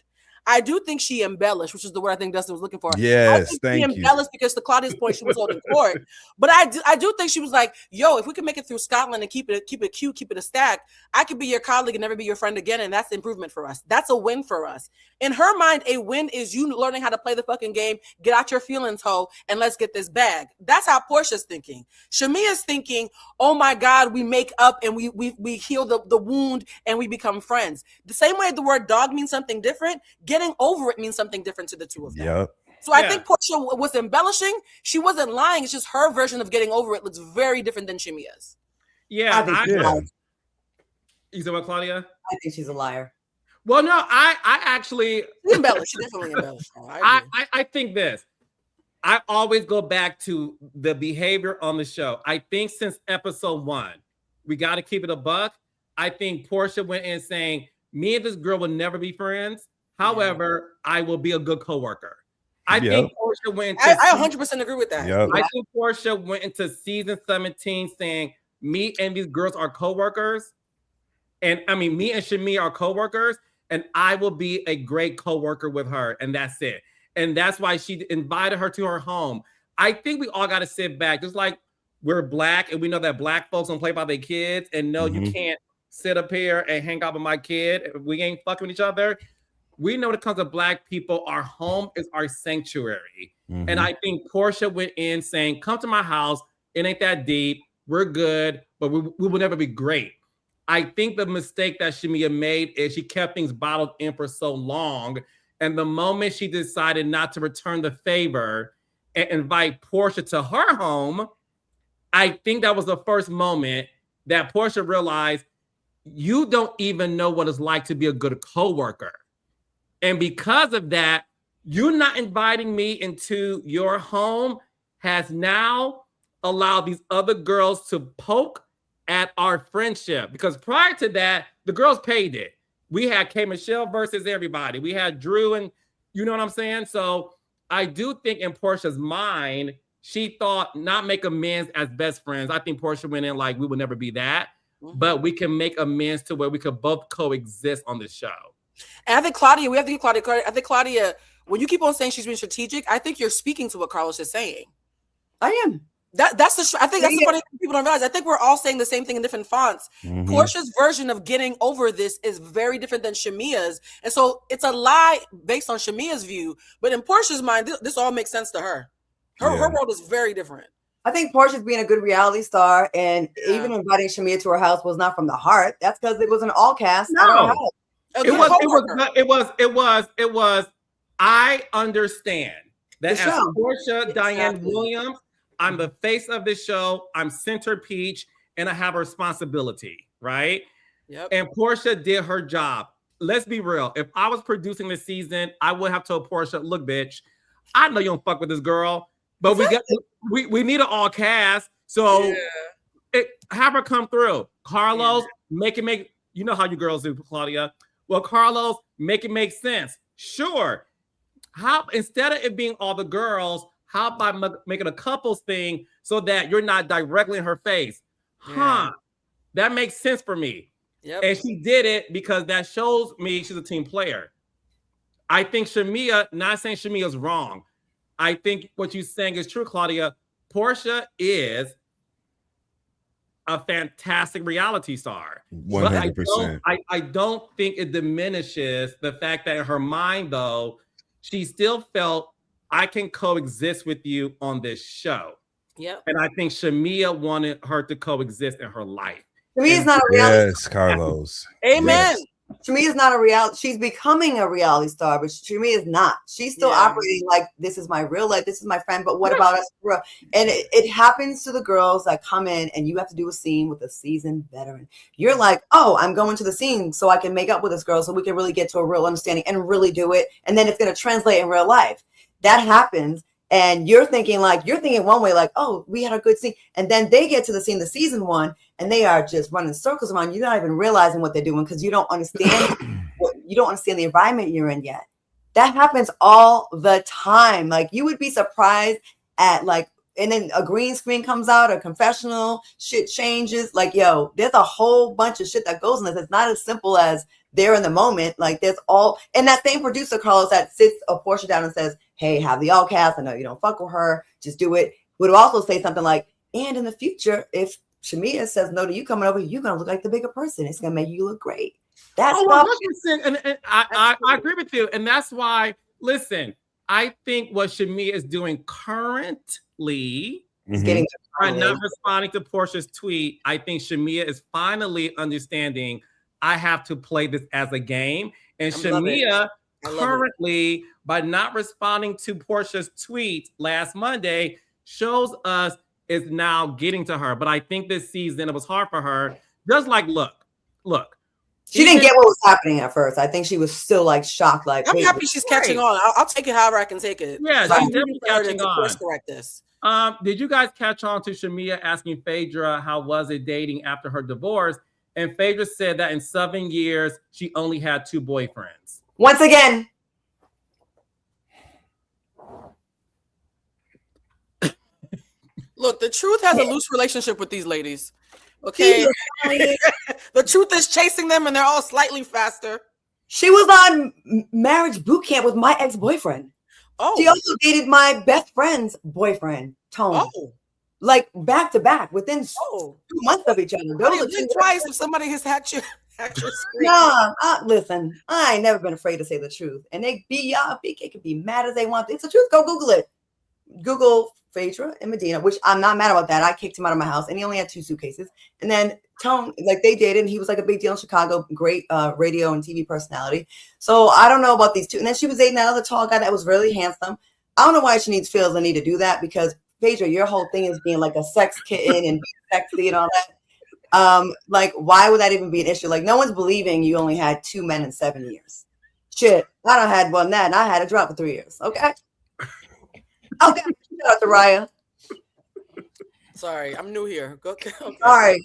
I do think she embellished, which is the word I think Dustin was looking for. Yes, thank you. She embellished because to Claudia's point, she was holding court. But I do think she was like, yo, if we can make it through Scotland and keep it cute, keep it a stack, I could be your colleague and never be your friend again. And that's improvement for us. That's a win for us. In her mind, a win is you learning how to play the fucking game, get out your feelings, ho, and let's get this bag. That's how Porsha's thinking. Shamea's thinking, oh my God, we make up and we heal the wound and we become friends. The same way the word dog means something different, getting over it means something different to the two of them. Yep. So I think Porsha was embellishing. She wasn't lying. It's just her version of getting over it looks very different than Shamea's. Yeah. You said what, Claudia? I think she's a liar. Well, no, I actually she embellished. She definitely embellished. I think this. I always go back to the behavior on the show. I think since episode 1, we got to keep it a buck. I think Porsha went in saying, me and this girl will never be friends. However, I will be a good coworker. I think Porsha went into I 100% agree with that. Yep. I think Porsha went into season 17 saying, me and these girls are coworkers. And I mean, me and Shamea are coworkers, and I will be a great coworker with her. And that's it. And that's why she invited her to her home. I think we all got to sit back. Just like we're black and we know that black folks don't play by their kids. And no, you can't sit up here and hang out with my kid. We ain't fucking with each other. We know when it comes to black people, our home is our sanctuary. And I think Porsha went in saying, come to my house. It ain't that deep. We're good, but we will never be great. I think the mistake that Shamea made is she kept things bottled in for so long. And the moment she decided not to return the favor and invite Porsha to her home, I think that was the first moment that Porsha realized you don't even know what it's like to be a good coworker. And because of that, you not inviting me into your home has now allowed these other girls to poke at our friendship. Because prior to that, the girls paid it. We had K. Michelle versus everybody. We had Drew and you know what I'm saying? So I do think in Porsha's mind, she thought not make amends as best friends. I think Porsha went in like, we will never be that. But we can make amends to where we could both coexist on the show. And I think Claudia, we have to give Claudia credit. I think Claudia, when you keep on saying she's being strategic, I think you're speaking to what Carlos is saying. I am. I think that's the funny thing people don't realize. I think we're all saying the same thing in different fonts. Porsha's version of getting over this is very different than Shamea's. And so it's a lie based on Shamea's view. But in Porsha's mind, this all makes sense to her. Her world is very different. I think Porsha's being a good reality star, and even inviting Shamea to her house was not from the heart. That's because it was an all cast. No. It was. I understand that as Porsha Diane Williams, I'm the face of this show. I'm center peach, and I have a responsibility, right? Yep. And Porsha did her job. Let's be real. If I was producing this season, I would have told Porsha, "Look, bitch, I know you don't fuck with this girl, but we need an all cast. So have her come through. Carlos, make. You know how you girls do, Claudia. Well, Carlos, make it make sense. Sure. How instead of it being all the girls, how about making a couples thing so that you're not directly in her face? That makes sense for me. Yep. And she did it because that shows me she's a team player. I think Shamea, not saying Shamea's wrong. I think what you're saying is true, Claudia. Porsha is a fantastic reality star. 100%. I don't think it diminishes the fact that in her mind, though, she still felt I can coexist with you on this show. Yep. And I think Shamea wanted her to coexist in her life. Shamea is not a reality. Yes, Carlos. Amen. Yes. Shamea is not a reality. She's becoming a reality star, but Shamea is not. She's still operating like this is my real life. This is my friend. But what about us? And it happens to the girls that come in and you have to do a scene with a seasoned veteran. You're like, oh, I'm going to the scene so I can make up with this girl so we can really get to a real understanding and really do it. And then it's going to translate in real life. That happens. And you're thinking one way, like, oh, we had a good scene. And then they get to the scene, the season one, and they are just running circles around. You're not even realizing what they're doing because you don't understand the environment you're in yet. That happens all the time. Like you would be surprised at and then a green screen comes out, a confessional, shit changes. Like, yo, there's a whole bunch of shit that goes in this. It's not as simple as they're in the moment. Like there's all, and that same producer, Carlos, that sits a Porsha down and says, hey, have the all cast. I know you don't fuck with her. Just do it. Would also say something like, and in the future, if Shamea says no to you coming over, you're going to look like the bigger person. It's going to make you look great. That's 100%. And I agree with you. And that's why, listen, I think what Shamea is doing currently is getting by not responding to Porsha's tweet. I think Shamea is finally understanding I have to play this as a game. And Shamea currently, by not responding to Porsha's tweet last Monday, shows us is now getting to her. But I think this season it was hard for her. Just like, look. She didn't get what was happening at first. I think she was still like shocked. Like, I'm happy she's catching on. I'll take it however I can take it. Yeah, so she's definitely catching on. Course correct this. Did you guys catch on to Shamea asking Phaedra how was it dating after her divorce? And Phaedra said that in 7 years she only had 2 boyfriends. Once again. Look, the truth has a loose relationship with these ladies. Okay. The truth is chasing them and they're all slightly faster. She was on marriage boot camp with my ex-boyfriend. Oh. She also dated my best friend's boyfriend, Tone. Oh. Like back to back within 2 months of each other. Think twice if somebody has had your screen. Nah, listen, I ain't never been afraid to say the truth. And they can be mad as they want. It's the truth. Go Google it. Google Phaedra and Medina, which I'm not mad about that. I kicked him out of my house and he only had 2 suitcases. And then Tone, like they dated, and he was like a big deal in Chicago, great radio and TV personality. So I don't know about these 2. And then she was dating that other tall guy that was really handsome. I don't know why she feels the need to do that, because Phaedra, your whole thing is being like a sex kitten and sexy and all that. Like, why would that even be an issue? Like, no one's believing you only had 2 men in 7 years. Shit, I done had one that, and I had a drop for 3 years. Okay. Okay. Shout out to Raya. Sorry, I'm new here. Okay. All right.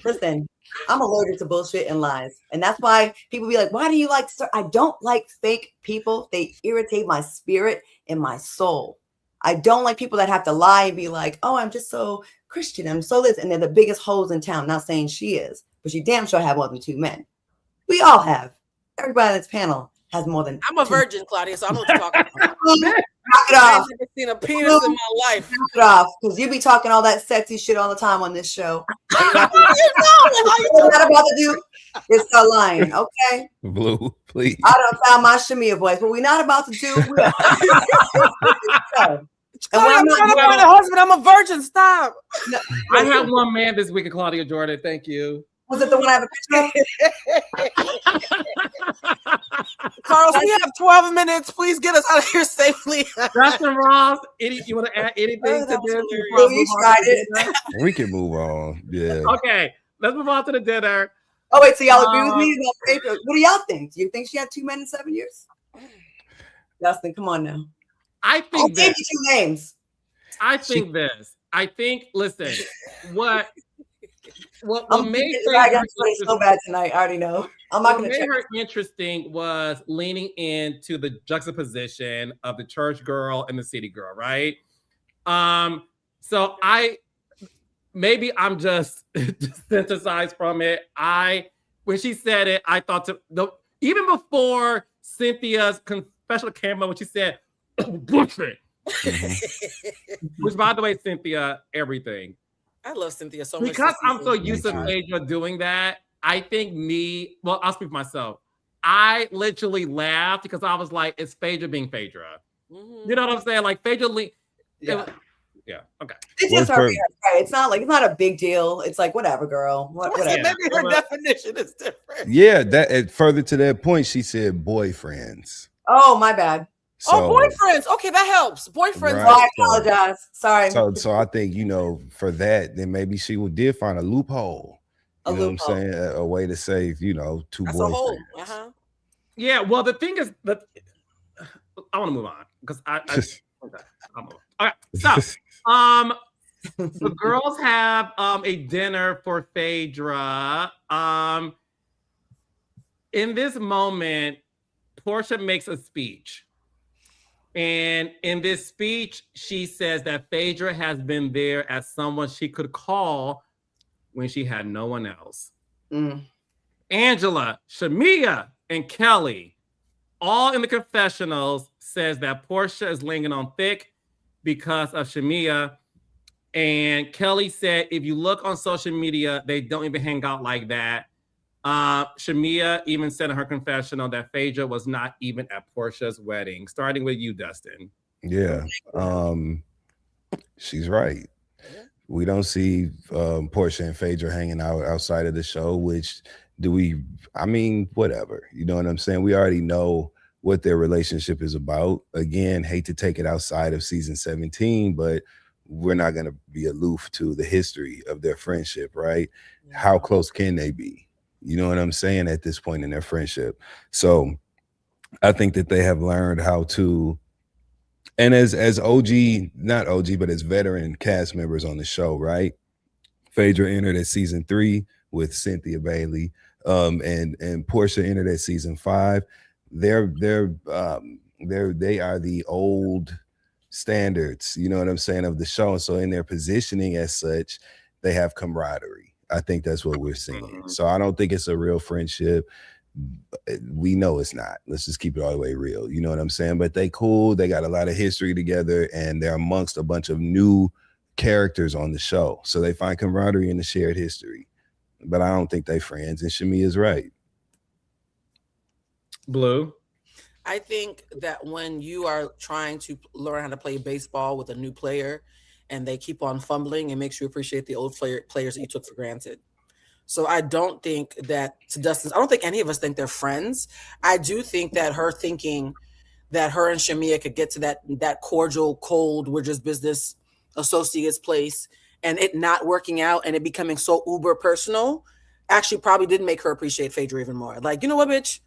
Listen, I'm allergic to bullshit and lies. And that's why people be like, why do you like, I don't like fake people. They irritate my spirit and my soul. I don't like people that have to lie and be like, oh, I'm just so Christian. I'm so this. And they're the biggest hoes in town. Not saying she is, but she damn sure have more than 2 men. We all have. Everybody on this panel has more than. I'm a virgin, Claudia, so I know what you're talking about. Knock it off. I've never seen a penis in my life. Knock it off, because you be talking all that sexy shit all the time on this show. What you're not about to do is start lying, okay? Blue, please. I don't sound my Shamea voice, but we're not about to do. I'm trying to find a husband. I'm a virgin. Stop. No, I have one man this week, Claudia Jordan. Thank you. Was it the one I have a picture of? Carlos, we have 12 minutes. Please get us out of here safely. Dustin Ross, you want to add anything to this? Please tried it. We can move on. Yeah. Okay, let's move on to the dinner. Oh, wait, so y'all agree with me? What do y'all think? Do you think she had 2 men in 7 years? Dustin, come on now. I think I'll give you 2 names. I think this. I think, listen, what made her so bad tonight, I already know. I'm not going to made her interesting was leaning into the juxtaposition of the church girl and the city girl, right? So maybe I'm just synthesized from it. When she said it, I thought even before Cynthia's confessional came up, when she said, bullshit. Which, by the way, Cynthia, everything. I love Cynthia so much. Because I'm so used to Phaedra doing that, I think I'll speak for myself. I literally laughed because I was like, it's Phaedra being Phaedra. Mm-hmm. You know what I'm saying? Like Phaedra. Yeah, okay. It's just her. Right? It's not a big deal. It's like, whatever, girl. Whatever. Maybe her definition is different. Yeah, that further to that point, she said boyfriends. Oh, my bad. So, boyfriends. Okay, that helps. Boyfriends. Right. I apologize. Sorry. So I think, for that, then maybe she did find a loophole. You know what I'm saying? A way to save, 2 boyfriends. Uh-huh. Yeah, well, the thing is that I want to move on because okay. All right, so the girls have a dinner for Phaedra. In this moment, Porsha makes a speech. And in this speech, she says that Phaedra has been there as someone she could call when she had no one else. Angela, Shamea, and Kelly, all in the confessionals, says that Porsha is laying on thick because of Shamea. And Kelly said, if you look on social media, they don't even hang out like that. Shamea even said in her confessional that Phaedra was not even at Porsha's wedding. Starting with you, Dustin. Yeah, she's right. We don't see Porsha and Phaedra hanging out outside of the show, which I mean, whatever. You know what I'm saying? We already know what their relationship is about. Again, hate to take it outside of season 17, but we're not going to be aloof to the history of their friendship, right? Yeah. How close can they be? You know what I'm saying? At this point in their friendship. So I think that they have learned how to, and as OG, not OG, but as veteran cast members on the show, right? Phaedra entered at season 3 with Cynthia Bailey, and Porsha entered at season 5. They are the old standards, you know what I'm saying, of the show. And so in their positioning as such, they have camaraderie. I think that's what we're seeing. So I don't think it's a real friendship. We know it's not. Let's just keep it all the way real. You know what I'm saying? But they cool. They got a lot of history together, and they're amongst a bunch of new characters on the show. So they find camaraderie in the shared history. But I don't think they friends, and Shamea is right. Blue. I think that when you are trying to learn how to play baseball with a new player and they keep on fumbling, it makes you appreciate the old players that you took for granted. So I don't think that, to Dustin's, I don't think any of us think they're friends. I do think that her thinking that her and Shamea could get to that cordial, cold, we're just business associates place, and it not working out and it becoming so uber personal actually probably did make her appreciate Phaedra even more. Like, you know what, bitch?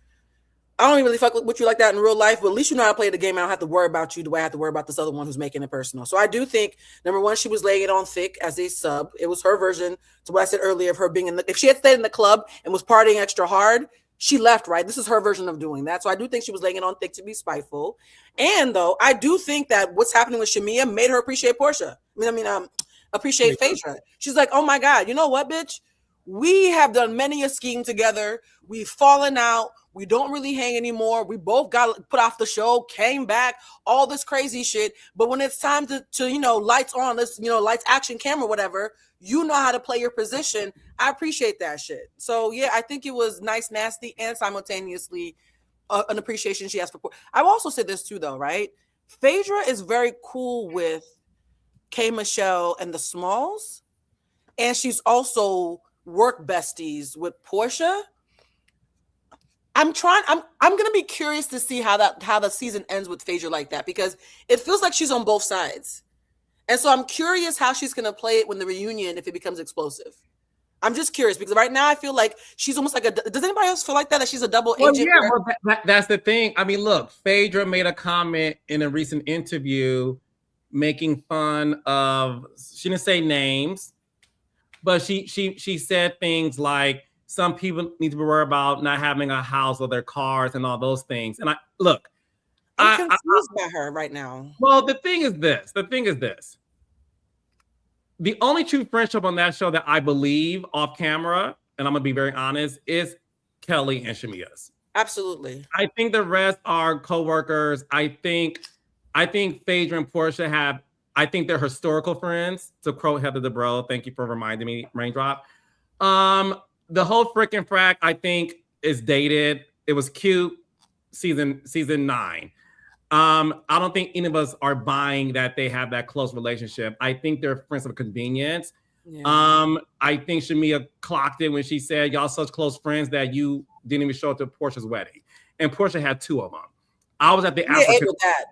I don't even really fuck with you like that in real life, but at least you know how to play the game. I don't have to worry about you the way I have to worry about this other one who's making it personal. So I do think, number one, she was laying it on thick as a sub. It was her version to what I said earlier of her being if she had stayed in the club and was partying extra hard, she left, right? This is her version of doing that. So I do think she was laying it on thick to be spiteful. And though, I do think that what's happening with Shamea made her appreciate Porsha. Appreciate Phaedra. She's like, oh my God, you know what, bitch? We have done many a scheme together. We've fallen out. We don't really hang anymore. We both got put off the show, came back, all this crazy shit. But when it's time to lights on, lights, action, camera, whatever, you know how to play your position. I appreciate that shit. So yeah, I think it was nice, nasty, and simultaneously an appreciation she has for. I will also say this too, though, right? Phaedra is very cool with K. Michelle and the Smalls, and she's also work besties with Porsha. I'm gonna be curious to see how the season ends with Phaedra like that, because it feels like she's on both sides, and so I'm curious how she's gonna play it when the reunion, if it becomes explosive. I'm just curious, because right now I feel like she's almost like does anybody else feel like that she's a double agent? Yeah, that's the thing. I mean, look, Phaedra made a comment in a recent interview making fun of, she didn't say names, but she said things like, some people need to be worried about not having a house or their cars and all those things. And I'm confused by her right now. Well, the thing is this. The only true friendship on that show that I believe off camera, and I'm going to be very honest, is Kelly and Shamea's. Absolutely. I think the rest are co-workers. I think Phaedra and Porsha I think they're historical friends. To quote Heather Dubrow, thank you for reminding me, Raindrop. The whole freaking frack, I think, is dated. It was cute, season 9. I don't think any of us are buying that they have that close relationship. I think they're friends of convenience. Yeah. I think Shamea clocked it when she said, y'all such close friends that you didn't even show up to Porsha's wedding. And Porsha had 2 of them. I was at the African.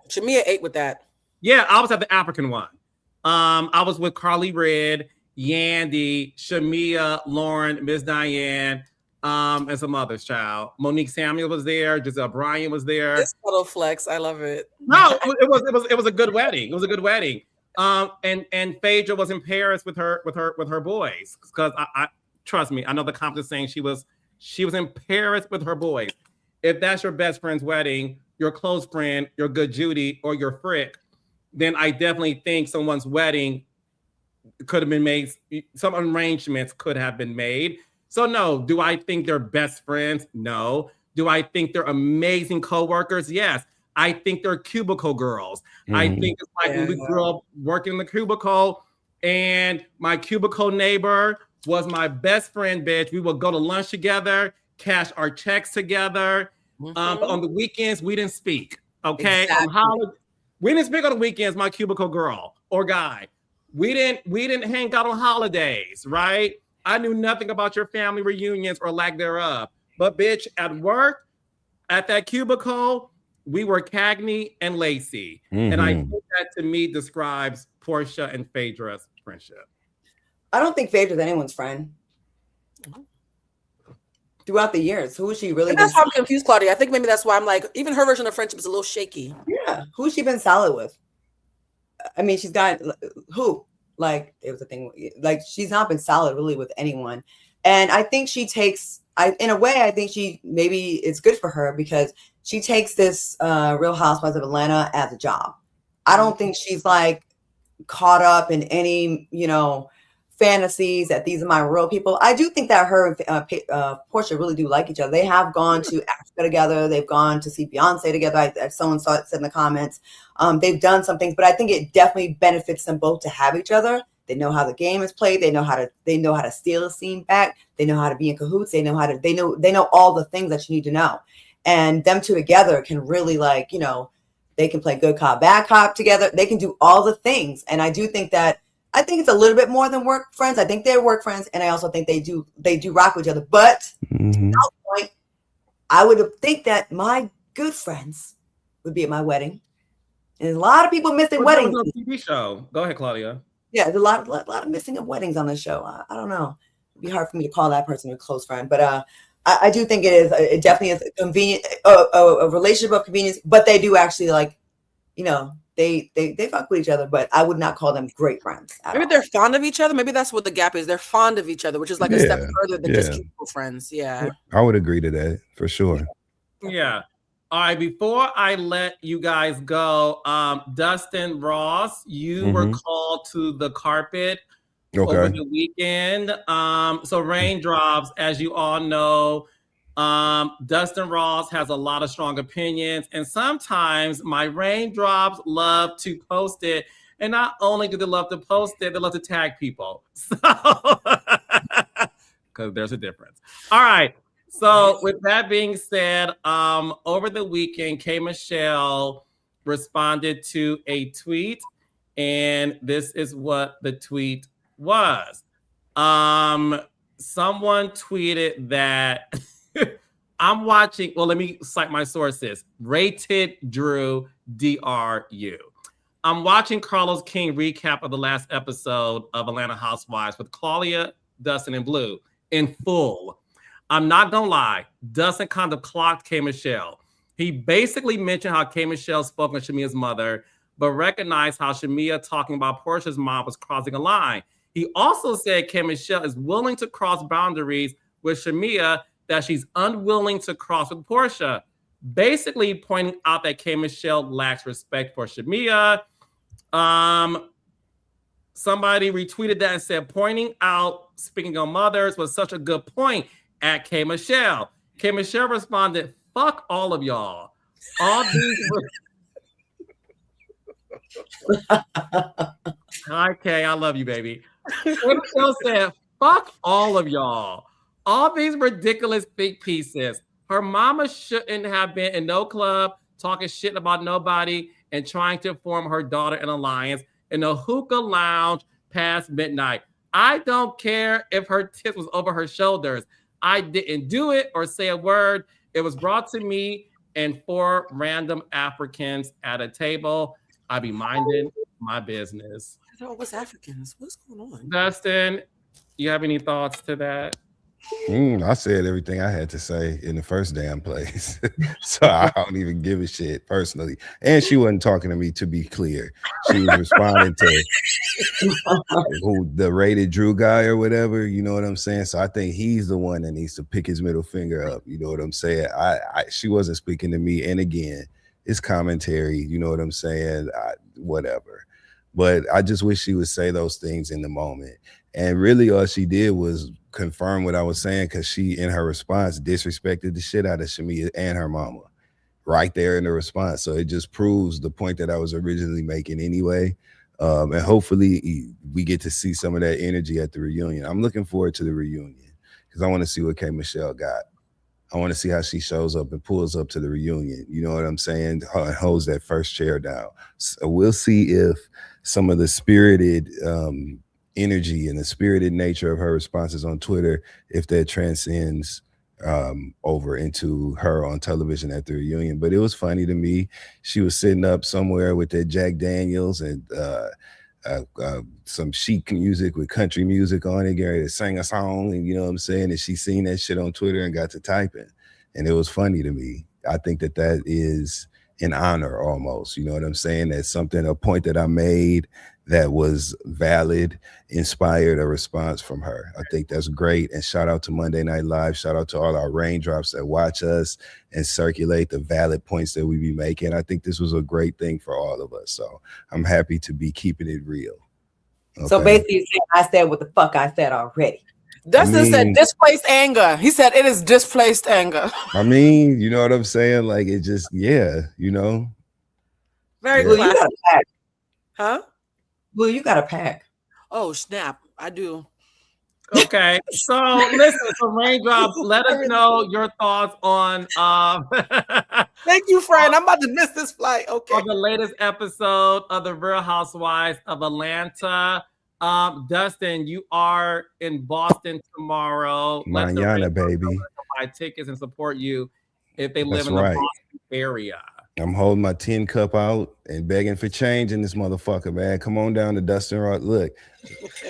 Shamea ate with that. Yeah, I was at the African one. I was with Carly Red, Yandy, Shamea, Lauren, Miss Diane, and some others, child. Monique Samuel was there. Giselle Bryan was there. This photo flex, I love it. No, it was a good wedding. It was a good wedding. And Phaedra was in Paris with her boys, because I trust me, I know the comments saying she was in Paris with her boys. If that's your best friend's wedding, your close friend, your good Judy, or your frick, then I definitely think someone's wedding could have been made. Some arrangements could have been made. So no, do I think they're best friends? No. Do I think they're amazing coworkers? Yes. I think they're cubicle girls. I think it's like when we grew up working in the cubicle, and my cubicle neighbor was my best friend, bitch. We would go to lunch together, cash our checks together. But on the weekends, we didn't speak. Okay. Exactly. We didn't speak on the weekends, my cubicle girl or guy. We didn't hang out on holidays, right? I knew nothing about your family reunions or lack thereof. But bitch, at work, at that cubicle, we were Cagney and Lacey. And I think that to me describes Porsha and Phaedra's friendship. I don't think Phaedra's anyone's friend. Throughout the years, who has she really? That's why I'm confused, Claudia. I think maybe that's why I'm like, even her version of friendship is a little shaky. Yeah, who's she been solid with? I mean, she's got who? Like, it was a thing. Like, she's not been solid really with anyone, and I think she takes. In a way, I think maybe it's good for her because she takes this Real Housewives of Atlanta as a job. I don't think she's like caught up in any, fantasies that these are my real people. I do think that her and Porsha really do like each other. They have gone to Africa together. They've gone to see Beyonce together. As someone said in the comments, they've done some things, but I think it definitely benefits them both to have each other. They know how the game is played. They know how to steal a scene back. They know how to be in cahoots. They know all the things that you need to know. And them two together can really they can play good cop, bad cop together. They can do all the things. And I do think I think it's a little bit more than work friends. I think they're work friends. And I also think they do rock with each other. But at that point, I would think that my good friends would be at my wedding. And there's a lot of people missing weddings. TV show. Go ahead, Claudia. Yeah, there's a lot of missing of weddings on this show. I don't know. It'd be hard for me to call that person a close friend. But I do think it definitely is a convenient, a relationship of convenience. But they do actually they fuck with each other, but I would not call them great friends. Maybe they're fond of each other. Maybe that's what the gap is. They're fond of each other, which is like a step further than just cubicle friends. Yeah. I would agree to that for sure. Yeah. All right. Before I let you guys go, Dustin Ross, you were called to the carpet over the weekend. So Raindrops, as you all know, Dustin Ross has a lot of strong opinions, and sometimes my Raindrops love to post it. And not only do they love to post it, they love to tag people. So, because there's a difference. All right. So with that being said, over the weekend, K. Michelle responded to a tweet, and this is what the tweet was. Someone tweeted that I'm watching. Well, let me cite my sources. Rated Drew DRU. I'm watching Carlos King recap of the last episode of Atlanta Housewives with Claudia, Dustin, and Blue in full. I'm not gonna lie, Dustin kind of clocked K. Michelle. He basically mentioned how K. Michelle spoke on Shamea's mother, but recognized how Shamea talking about Porsha's mom was crossing a line. He also said K. Michelle is willing to cross boundaries with Shamea that she's unwilling to cross with Porsha, basically pointing out that K. Michelle lacks respect for Shamea. Somebody retweeted that and said, pointing out, speaking on mothers was such a good point at K. Michelle. K. Michelle responded, fuck all of y'all. All these Hi, Kay, I love you, baby. K. Michelle said, fuck all of y'all. All these ridiculous big pieces. Her mama shouldn't have been in no club talking shit about nobody and trying to form her daughter an alliance in a hookah lounge past midnight. I don't care if her tits was over her shoulders. I didn't do it or say a word. It was brought to me and 4 random Africans at a table. I be minding my business. I thought it was Africans. What's going on? Dustin, you have any thoughts to that? I said everything I had to say in the first damn place. So I don't even give a shit personally. And she wasn't talking to me, to be clear. She was responding to who the Rated Drew guy or whatever, you know what I'm saying? So I think he's the one that needs to pick his middle finger up. You know what I'm saying? She wasn't speaking to me. And again, it's commentary, you know what I'm saying? Whatever. But I just wish she would say those things in the moment. And really all she did was confirm what I was saying because she, in her response, disrespected the shit out of Shamea and her mama right there in the response. So it just proves the point that I was originally making anyway. And hopefully we get to see some of that energy at the reunion. I'm looking forward to the reunion because I want to see what K. Michelle got. I want to see how she shows up and pulls up to the reunion. You know what I'm saying? Holds that first chair down. So we'll see if some of the spirited energy and the spirited nature of her responses on Twitter, if that transcends over into her on television at the reunion. But it was funny to me. She was sitting up somewhere with that Jack Daniels and some chic music with country music on it, Gary, to sing a song, and you know what I'm saying? And she seen that shit on Twitter and got to typing. And it was funny to me. I think that that is an honor almost, you know what I'm saying? That's something, a point that I made that was valid, inspired a response from her. I think that's great. And shout out to Monday Night Live. Shout out to all our raindrops that watch us and circulate the valid points that we be making. I think this was a great thing for all of us. So I'm happy to be keeping it real. Okay? So basically, I said what the fuck I said already. Dustin said displaced anger. He said it is displaced anger. I mean, you know what I'm saying? Like it just, yeah, you know. Very Well, you got a pack. Huh? Well, you got a pack. Oh, snap. I do. Okay. So listen, so Raindrop, let us know your thoughts on thank you, friend. I'm about to miss this flight. Okay. on the latest episode of the Real Housewives of Atlanta. Dustin, you are in Boston tomorrow. Mañana, baby. Buy tickets and support you if they live That's in the right. Boston area. I'm holding my tin cup out and begging for change in this motherfucker, man. Come on down to Dustin Ross. Look,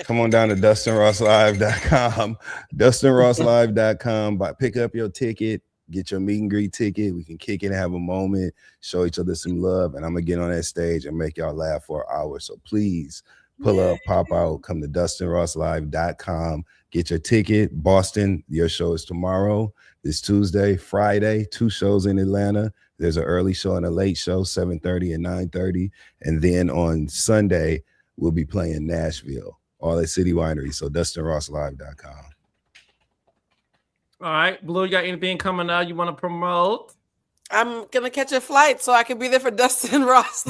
come on down to DustinRossLive.com. DustinRossLive.com. Pick up your ticket. Get your meet and greet ticket. We can kick it and have a moment, show each other some love. And I'm going to get on that stage and make y'all laugh for an hour. So please pull up, pop out, come to DustinRossLive.com. Get your ticket. Boston, your show is tomorrow. This Tuesday, Friday, 2 shows in Atlanta. There's an early show and a late show, 7:30 and 9:30. And then on Sunday, we'll be playing Nashville, all at City Winery. So DustinRossLive.com. All right, Blue, you got anything coming up you want to promote? I'm going to catch a flight so I can be there for Dustin Ross.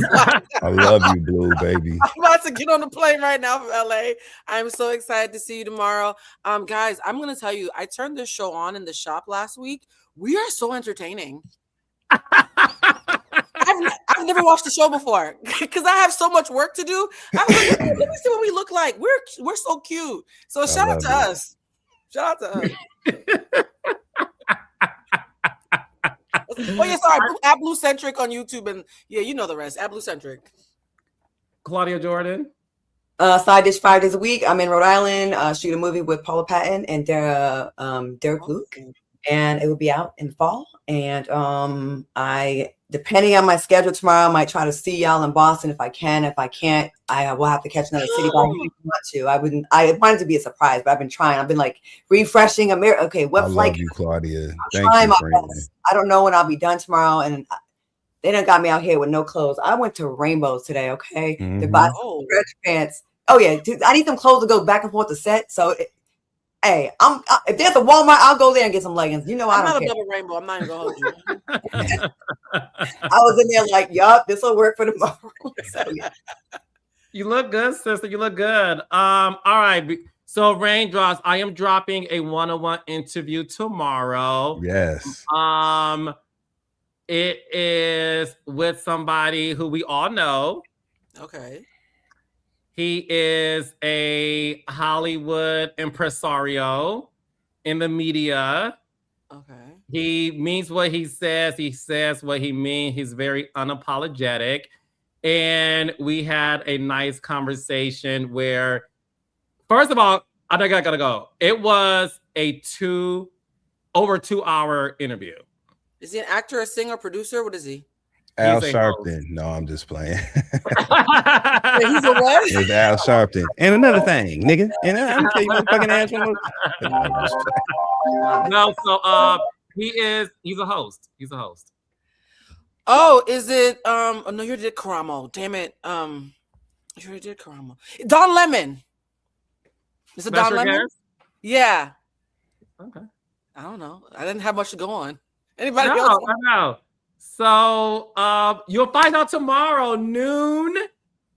I love you, Blue, baby. I'm about to get on the plane right now from LA. I'm so excited to see you tomorrow. Guys, I'm going to tell you, I turned this show on in the shop last week. We are so entertaining. I've never watched the show before because I have so much work to do. I was like, let me see what we look like. We're so cute. So shout out to us. Shout out to us. Oh yeah, sorry. At Blue Centric on YouTube, and yeah, you know the rest. At Blue Centric. Claudia Jordan. Side dish 5 days a week. I'm in Rhode Island. Shoot a movie with Paula Patton and Derek Luke, and it will be out in the fall. And I, depending on my schedule tomorrow, I might try to see y'all in Boston if I can. If I can't, I will have to catch another city. But I really want to. I wanted to be a surprise, but I've been trying. I've been like refreshing. Okay, what flight? I love you, Claudia. Thank you, friend. I don't know when I'll be done tomorrow, and they done got me out here with no clothes. I went to Rainbows today. Okay, they bought stretch pants. Oh yeah, I need some clothes to go back and forth to set. So. Hey, if there's a Walmart, I'll go there and get some leggings. You know, I'm not a double rainbow. I'm not even gonna hold you. I was in there like, yup, this will work for tomorrow. So, yeah. You look good, sister. You look good. All right. So, Raindrops, I am dropping a one-on-one interview tomorrow. Yes. It is with somebody who we all know. Okay. He is a Hollywood impresario in the media. Okay. He means what he says. He says what he means. He's very unapologetic. And we had a nice conversation where, first of all, I think I gotta go. It was a over 2 hour interview. Is he an actor, a singer, producer? What is he? Al Sharpton. No, I'm just playing. He's a what? It's Al Sharpton. And another thing, nigga. And I'm gonna tell you my fucking ass one more. No, so he's a host. He's a host. Oh, is it oh, no, you did Caramo. Damn it. You did Caramo. Don Lemon. Is it Don Lemon? Harris? Yeah. Okay. I don't know. I didn't have much to go on. Anybody No, else? I know. So you'll find out tomorrow noon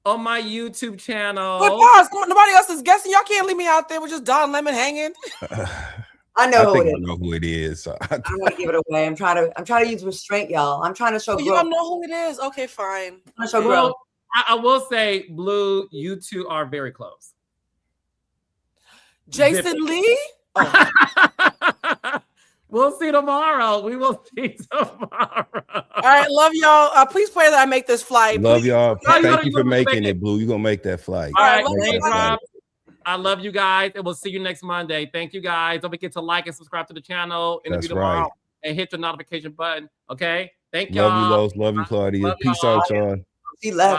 on my YouTube channel. But pause. Nobody else is guessing. Y'all can't leave me out there with just Don Lemon hanging. I know I think who it I is. know who it is. So I don't want to give it away. I'm trying to use restraint, y'all. I'm trying to show Oh, you growth. don't know who it is? Okay, fine. I'm trying to show growth. Well, I will say, Blue, you two are very close. Jason Lee? Oh. We'll see tomorrow. We will see tomorrow. All right, love y'all. Please pray that I make this flight. love Please. y'all. No, Thank you for you're gonna making make it, Blue. You're gonna make that flight. All right, love Make you, that flight. Rob. I love you guys, and we'll see you next Monday. Thank you guys. Don't forget to like and subscribe to the channel. That's Tomorrow, right. and hit the notification button. Okay. Thank Love y'all. you, Los. Love you, Claudia. Love Peace y'all. out, y'all. She left.